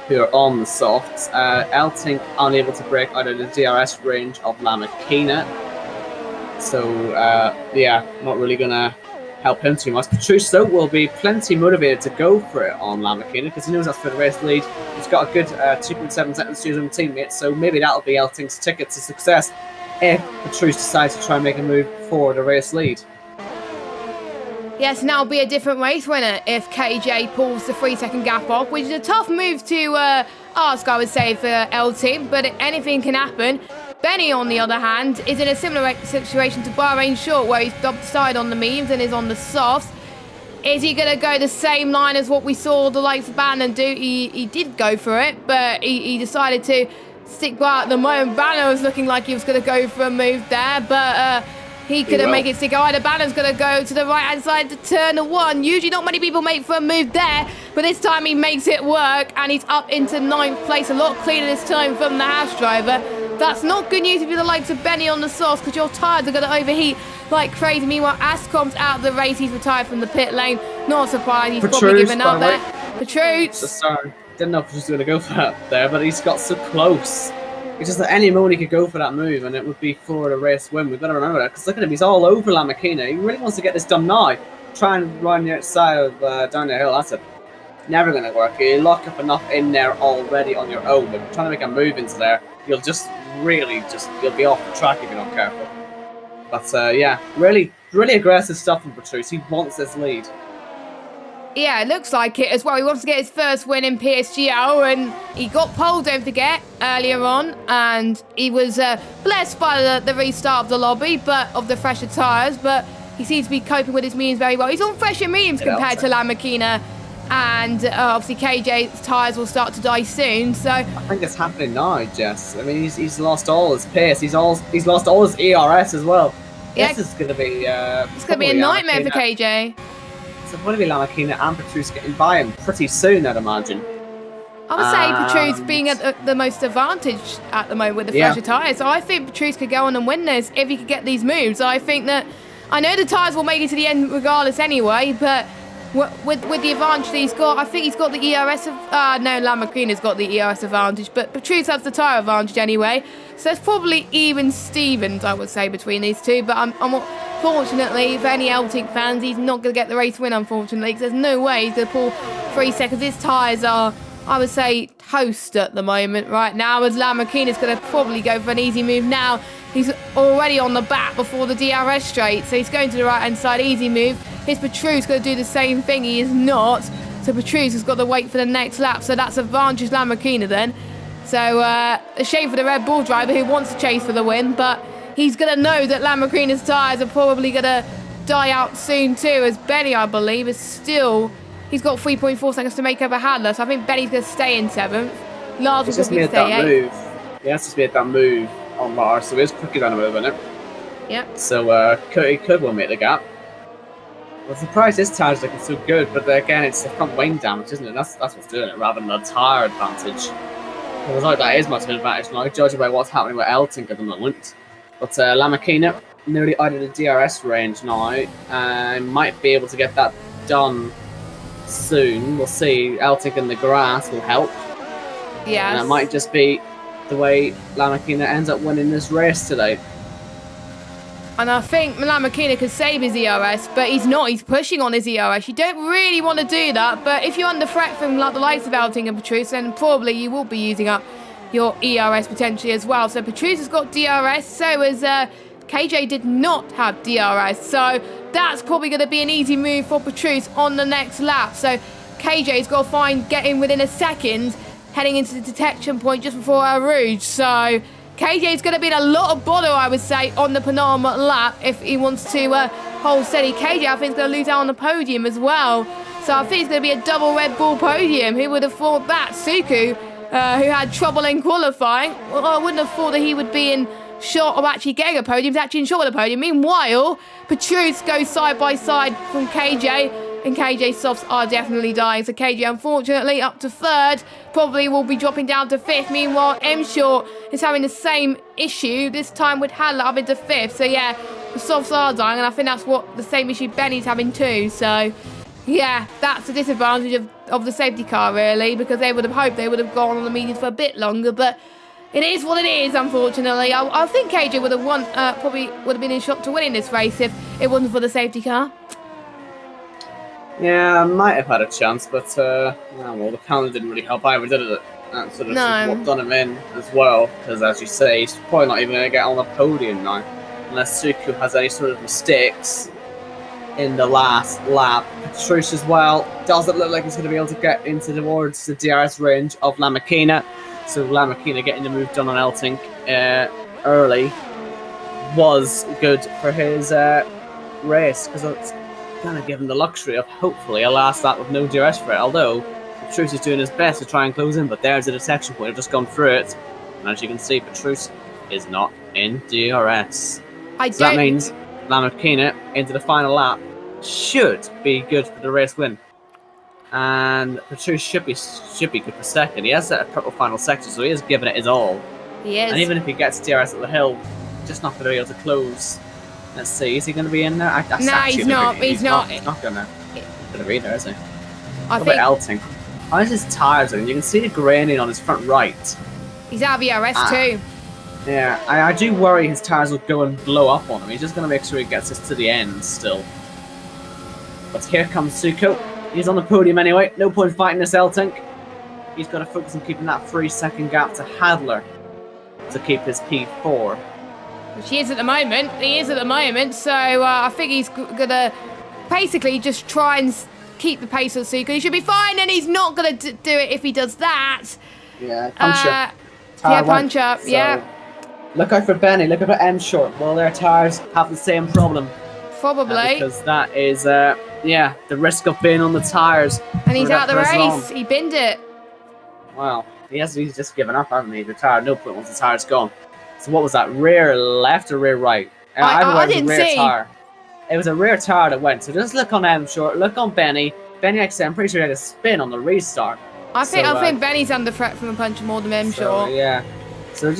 who are on the softs. Eltink unable to break out of the DRS range of La Maquina. So, not really going to help him too much. Petrucci, though, will be plenty motivated to go for it on La Maquina because he knows that's for the race lead. He's got a good 2.7 seconds to his own teammate, so maybe that'll be Eltink's ticket to success if Petrucci decides to try and make a move for the race lead. Yes, now it'll be a different race winner if KJ pulls the 3-second gap off, which is a tough move to ask, I would say, for Eltink, but anything can happen. Benny, on the other hand, is in a similar situation to Bahrain Short, where he's decided on the mediums and is on the softs. Is he going to go the same line as what we saw the likes of Banner do? He did go for it, but he decided to stick by at the moment. Banner was looking like he was going to go for a move there, but he couldn't make it stick. Either Banner's going to go to the right-hand side to turn 1. Usually not many people make for a move there, but this time he makes it work, and he's up into 9th place. A lot cleaner this time from the Haas driver. That's not good news if you're the likes of Benny on the sauce, because your tyres are going to overheat like crazy. Meanwhile, Ascom's out of the race. He's retired from the pit lane. Not surprised. He's probably given up there. Petrucci. Sorry, didn't know if he was going to go for that there, but he's got so close. It's just that any moment he could go for that move, and it would be for the race win. We've got to remember that, because look at him. He's all over La Maquina. He really wants to get this done now. Try and run the outside of down the hill. That's it. Never going to work. You lock up enough in there already on your own, but trying to make a move into there, you'll just you'll be off the track if you're not careful. But really aggressive stuff from Petrucci. He wants this lead. Yeah, it looks like it as well. He wants to get his first win in PSGL, and he got pole, don't forget, earlier on, and he was blessed by the restart of the lobby, but of the fresher tyres, but he seems to be coping with his mediums very well. He's on fresher mediums compared to La Maquina, and obviously KJ's tyres will start to die soon, so... I think it's happening now, Jess. I mean, he's lost all his pace. He's lost all his ERS as well. Yeah. This is going to be... it's going to be a nightmare for KJ. So it's going to be La Maquina and Petrucci getting by him pretty soon, I'd imagine. I would say Petrucci being at the most advantage at the moment with the fresher tyres. So I think Petrucci could go on and win this if he could get these moves. I think that... I know the tyres will make it to the end regardless anyway, but... With the advantage that he's got, I think he's got the ERS of... no, La Maquina's got the ERS advantage, but Petrucci has the tyre advantage anyway. So it's probably even Stevens, I would say, between these two. But fortunately, for any Eltink fans, he's not going to get the race win, unfortunately, because there's no way he's going to pull 3 seconds. His tyres are, I would say, toast at the moment right now, as La Maquina's going to probably go for an easy move now. He's already on the back before the DRS straight, so he's going to the right-hand side, easy move. Here's Petrucci's going to do the same thing. He is not. So Petrucci has got to wait for the next lap. So that's advantage La Maquina then. So a shame for the Red Bull driver who wants to chase for the win. But he's going to know that La Maquina's tyres are probably going to die out soon too, as Benny, I believe, is still... He's got 3.4 seconds to make over Hadler, so I think Benny's going to stay in 7th. Lars will probably stay 8th. He has just made that move on Lars, so he's quicker than him, isn't it? Yep. So he could well make the gap. I'm surprised this tire's looking so good, but again, it's the front wing damage, isn't it? That's what's doing it, rather than the tyre advantage. It was like that is much of an advantage now, judging by what's happening with Elting at the moment. But Lamakina nearly out of the DRS range now, and might be able to get that done soon. We'll see. Elting in the grass will help. Yes. And that might just be the way Lamakina ends up winning this race today. And I think Lamakina could save his ERS, but he's not. He's pushing on his ERS. You don't really want to do that, but if you're under threat from like the likes of Elting and Petrus, then probably you will be using up your ERS potentially as well. So Petrus has got DRS, so as KJ did not have DRS. So that's probably going to be an easy move for Petrus on the next lap. So KJ's got to get in within a second, heading into the detection point just before our Rouge. So KJ's going to be in a lot of bother, I would say, on the penultimate lap if he wants to hold steady. KJ, I think, is going to lose out on the podium as well. So I think it's going to be a double Red Bull podium. Who would have thought that? Suku, who had trouble in qualifying. Well, I wouldn't have thought that he would be in short of actually getting a podium. He's actually in short of the podium. Meanwhile, Petrus goes side by side from KJ. And KJ's softs are definitely dying. So KJ, unfortunately, up to 3rd. Probably will be dropping down to 5th. Meanwhile, M Short is having the same issue, this time with Hadler up into 5th. So yeah, the softs are dying. And I think that's what the same issue Benny's having too. So yeah, that's a disadvantage of the safety car, really. Because they would have hoped they would have gone on the mediums for a bit longer. But it is what it is, unfortunately. I think KJ would have won, probably would have been in shot to winning this race if it wasn't for the safety car. Yeah, I might have had a chance, but well, the panel didn't really help either, did it? That sort of what done him in as well, because as you say, he's probably not even going to get on the podium now, unless Suku has any sort of mistakes in the last lap. Petrus as well doesn't look like he's going to be able to get into towards the DRS range of Lamakina, so Lamakina getting the move done on Elting early was good for his race, because it's kind of give him the luxury of hopefully a last lap with no DRS for it, although Petrus is doing his best to try and close in, but there's a detection point. I've just gone through it, and as you can see, Petrus is not in DRS. So that means Lamakina into the final lap should be good for the race win, and Petrus should be good for 2nd. He has a purple final section, so he is giving it his all. He is. And even if he gets DRS at the hill, just not going to be able to close. Let's see, is he going to be in there? No, he's not. He's not going to be there, is he? I think Elting. How is his tyres looking? You can see the graining on his front right. He's out of ERS too. Yeah, I do worry his tyres will go and blow up on him. He's just going to make sure he gets us to the end still. But here comes Suko. He's on the podium anyway. No point fighting this Elting. He's got to focus on keeping that 3-second gap to Hadler to keep his P4. Which he is at the moment. He is at the moment. So I think he's going to basically just try and keep the pace of Suku. He should be fine, and he's not going to do it if he does that. Yeah, punch up. Yeah, punch up. So yeah. Look out for Benny. Look out for M Short. Well, their tyres have the same problem. Probably. Because that is, the risk of being on the tyres. And he's out the race. He binned it. Wow. He's just given up, hasn't he? The tyre, no point once the tyre's gone. So what was that? Rear left or rear right? I didn't see. Tire. It was a rear tyre that went. So just look on M Short, look on Benny. Benny, I'm pretty sure he had a spin on the restart. I think Benny's under threat from a punch more than M Short. Yeah. So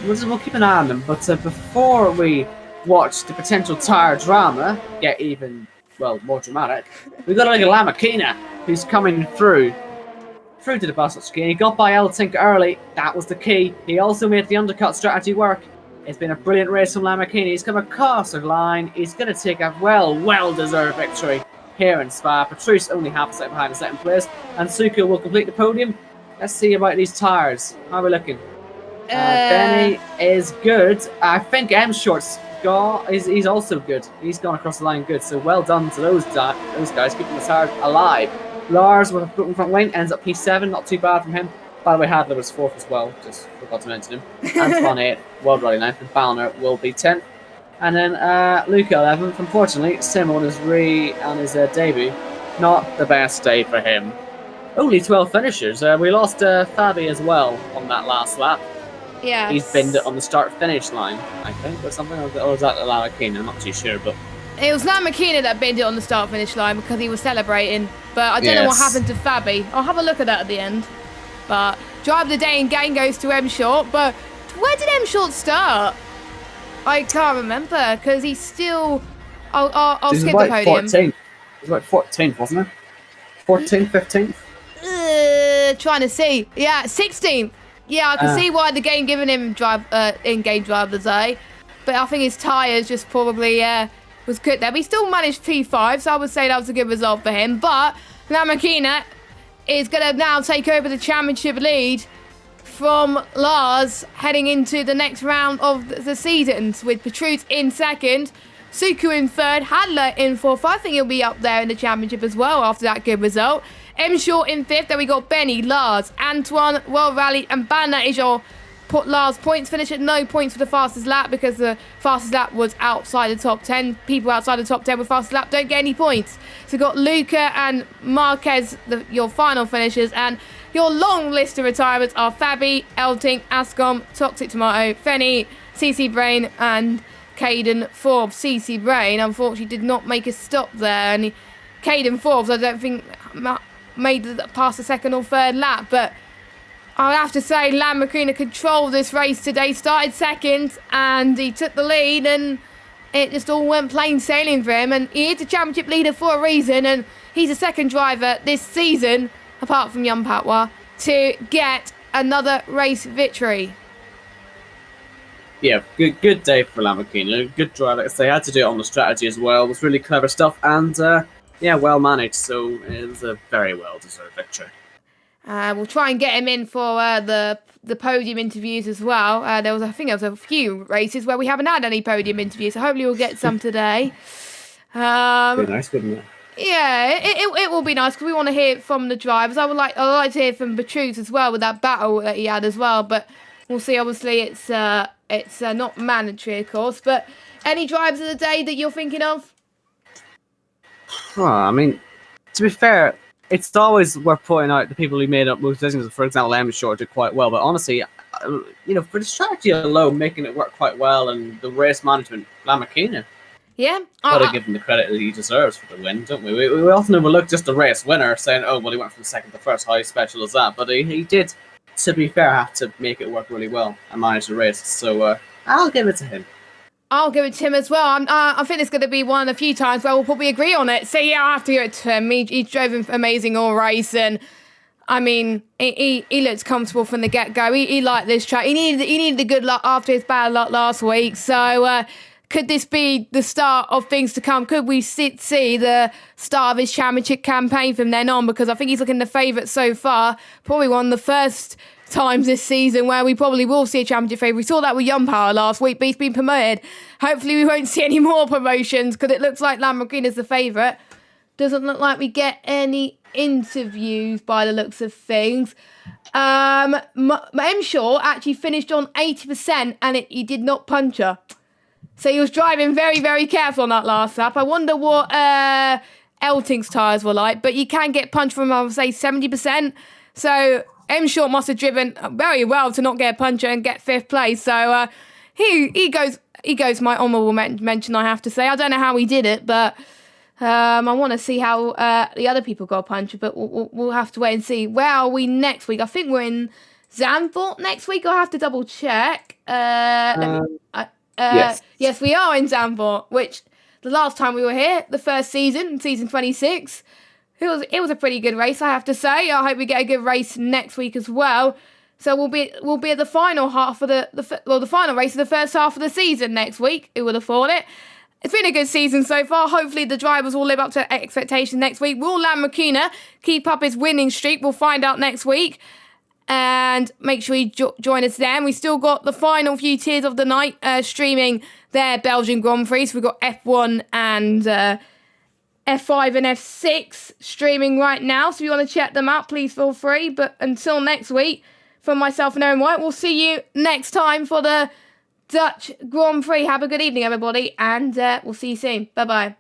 we'll keep an eye on them. But before we watch the potential tyre drama get even more dramatic, we've got a look at Lamakina, who's coming through to the bus screen. He got by Elting early. That was the key. He also made the undercut strategy work. It's been a brilliant race from Lamakina. He's come across the line. He's going to take a well-deserved victory here in Spa. Petrus only half a second behind the 2nd place. And Suku will complete the podium. Let's see about these tyres. How are we looking? Benny is good. I think M Short's he's also good. He's gone across the line good. So well done to those guys keeping the tyres alive. Lars with a broken front wing ends up P7, not too bad from him. By the way, Hadler was 4th as well, just forgot to mention him. Antoine 8th, World Rally 9th, and Ballner will be 10th. And then Luca 11th. Unfortunately, Sim on his debut. Not the best day for him. Only 12 finishers. We lost Fabi as well on that last lap. Yeah. He's binned it on the start-finish line, I think, or something. Or was that Lamborghini? I'm not too sure, but... It was Lamborghini that binned it on the start-finish line because he was celebrating. But I don't know what happened to Fabi. I'll have a look at that at the end. But drive of the day in game goes to M Short. But where did M Short start? I can't remember because he's still... I'll skip the podium. 14th. It was like 14th, wasn't it? 14th, 15th? Trying to see. Yeah, 16th. Yeah, I can see why the game giving him in-game drive of the day. But I think his tyres just probably was good there. But he still managed P5, so I would say that was a good result for him. But Lamborghini is going to now take over the championship lead from Lars heading into the next round of the seasons with Petrus in second, Suku in third, Hadler in fourth. I think he'll be up there in the championship as well after that good result. M Short in fifth. Then we got Benny, Lars, Antoine, well rallied, and Banner is your Lars points finish at no points for the fastest lap because the fastest lap was outside the top 10. People outside the top 10 with fastest lap don't get any points. So we've got Luca and Marquez, your final finishers, and your long list of retirements are Fabi, Elting, Ascom, Toxic Tomato, Fenny, CC Brain, and Caden Forbes. CC Brain, unfortunately, did not make a stop there, and Caden Forbes, I don't think made it past the second or third lap, but I'll have to say Lamborghini controlled this race today, started second, and he took the lead, and it just all went plain sailing for him, and he is the championship leader for a reason, and he's the second driver this season, apart from Jan Patwa, to get another race victory. Yeah, good day for Lamborghini. Good drive. They had to do it on the strategy as well. It was really clever stuff, and well managed, so it was a very well-deserved victory. We'll try and get him in for the podium interviews as well. I think there was a few races where we haven't had any podium interviews, so hopefully we'll get some today. Be nice, wouldn't it? Yeah, it will be nice because we want to hear from the drivers. I'd like to hear from Petrus as well with that battle that he had as well, but we'll see. Obviously, it's not mandatory, of course. But any drivers of the day that you're thinking of? Oh, I mean, to be fair, it's always worth pointing out the people who made up most decisions. For example, M Short did quite well, but honestly, for the strategy alone, making it work quite well, and the race management, Lamborghini. Yeah, gotta give him the credit that he deserves for the win, don't we? We often overlook just the race winner, saying, "Oh, well, he went from second to first. How special is that?" But he did, to be fair, have to make it work really well and manage the race. So I'll give it to him. I'll give it to him as well. I think it's going to be one of the few times where we'll probably agree on it. So yeah, I have to give it to him. He drove an amazing all race, and I mean, he looked comfortable from the get-go. He liked this track. He needed the good luck after his bad luck last week. So could this be the start of things to come? Could we see the start of his championship campaign from then on? Because I think he's looking the favourite so far. Probably one of the first times this season where we probably will see a championship favourite. We saw that with Young Power last week, but he's been promoted. Hopefully we won't see any more promotions because it looks like Lamborghini is the favourite. Doesn't look like we get any interviews by the looks of things. M Shaw actually finished on 80% and he did not puncture. So he was driving very, very careful on that last lap. I wonder what Elting's tyres were like, but you can get punched from, I would say, 70%. So M Short must have driven very well to not get a puncture and get fifth place. So he goes my honourable mention, I have to say. I don't know how he did it, but I want to see how the other people got a puncture, but we'll have to wait and see. Where are we next week? I think we're in Zandvoort next week. I'll have to double check. Yes. Yes, we are in Zandvoort, which the last time we were here, the first season 26, it was a pretty good race, I have to say. I hope we get a good race next week as well. So we'll be at the final half of the final race of the first half of the season next week. Who would have thought it? It's been a good season so far. Hopefully the drivers will live up to expectations next week. Will Lamborghini keep up his winning streak? We'll find out next week. And make sure you join us then. We still got the final few tiers of the night streaming their Belgian Grand Prix. So we've got F1 and F5 and F6 streaming right now. So if you want to check them out, please feel free. But until next week, from myself and Aaron White, we'll see you next time for the Dutch Grand Prix. Have a good evening, everybody, and we'll see you soon. Bye-bye.